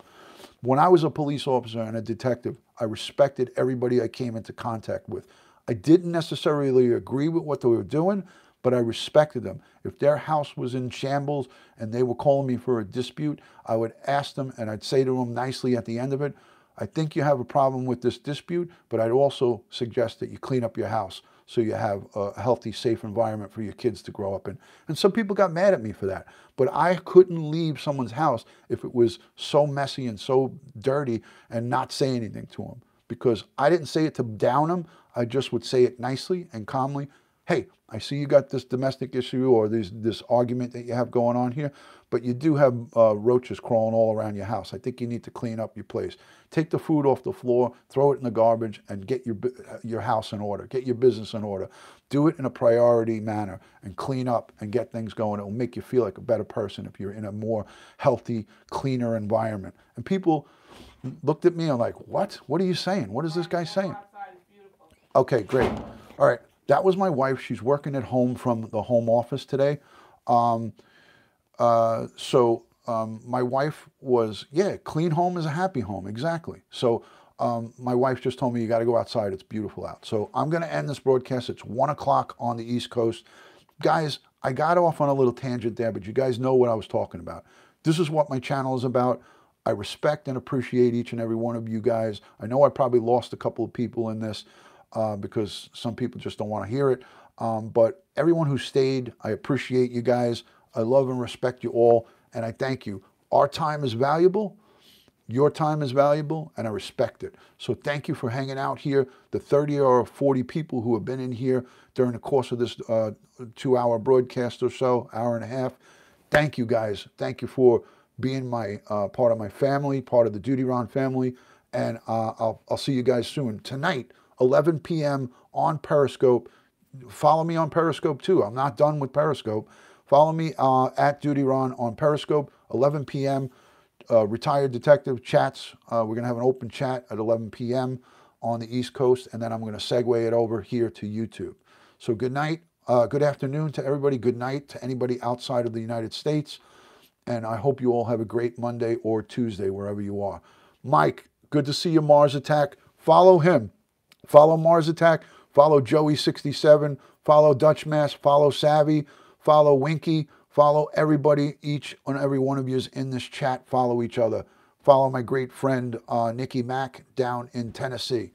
When I was a police officer and a detective, I respected everybody I came into contact with. I didn't necessarily agree with what they were doing, but I respected them. If their house was in shambles and they were calling me for a dispute, I would ask them, and I'd say to them nicely at the end of it, I think you have a problem with this dispute, but I'd also suggest that you clean up your house so you have a healthy, safe environment for your kids to grow up in. And some people got mad at me for that, but I couldn't leave someone's house if it was so messy and so dirty and not say anything to them, because I didn't say it to down them. I just would say it nicely and calmly. Hey, I see you got this domestic issue or this argument that you have going on here, but you do have roaches crawling all around your house. I think you need to clean up your place. Take the food off the floor, throw it in the garbage, and get your house in order. Get your business in order. Do it in a priority manner and clean up and get things going. It will make you feel like a better person if you're in a more healthy, cleaner environment. And people looked at me and like, what? What are you saying? What is this guy saying? Okay, great. All right. That was my wife. She's working at home from the home office today. My wife was, yeah, clean home is a happy home. Exactly. So my wife just told me, you got to go outside. It's beautiful out. So I'm going to end this broadcast. It's 1 o'clock on the East Coast. Guys, I got off on a little tangent there, but you guys know what I was talking about. This is what my channel is about. I respect and appreciate each and every one of you guys. I know I probably lost a couple of people in this, because some people just don't want to hear it. But everyone who stayed, I appreciate you guys. I love and respect you all, and I thank you. Our time is valuable. Your time is valuable, and I respect it. So thank you for hanging out here. The 30 or 40 people who have been in here during the course of this 2-hour broadcast or so, hour and a half. Thank you, guys. Thank you for being my part of my family, part of the Duty Ron family, and I'll see you guys soon. Tonight, 11 p.m. on Periscope. Follow me on Periscope too. I'm not done with Periscope. Follow me at Duty Ron on Periscope, 11 p.m. Retired Detective chats. We're going to have an open chat at 11 p.m. on the East Coast, and then I'm going to segue it over here to YouTube. So good night, good afternoon to everybody. Good night to anybody outside of the United States. And I hope you all have a great Monday or Tuesday, wherever you are. Mike, good to see you, Mars Attack. Follow him. Follow Mars Attack. Follow Joey67. Follow Dutch Mass. Follow Savvy. Follow Winky. Follow everybody. Each and every one of you is in this chat. Follow each other. Follow my great friend Nikki Mack down in Tennessee.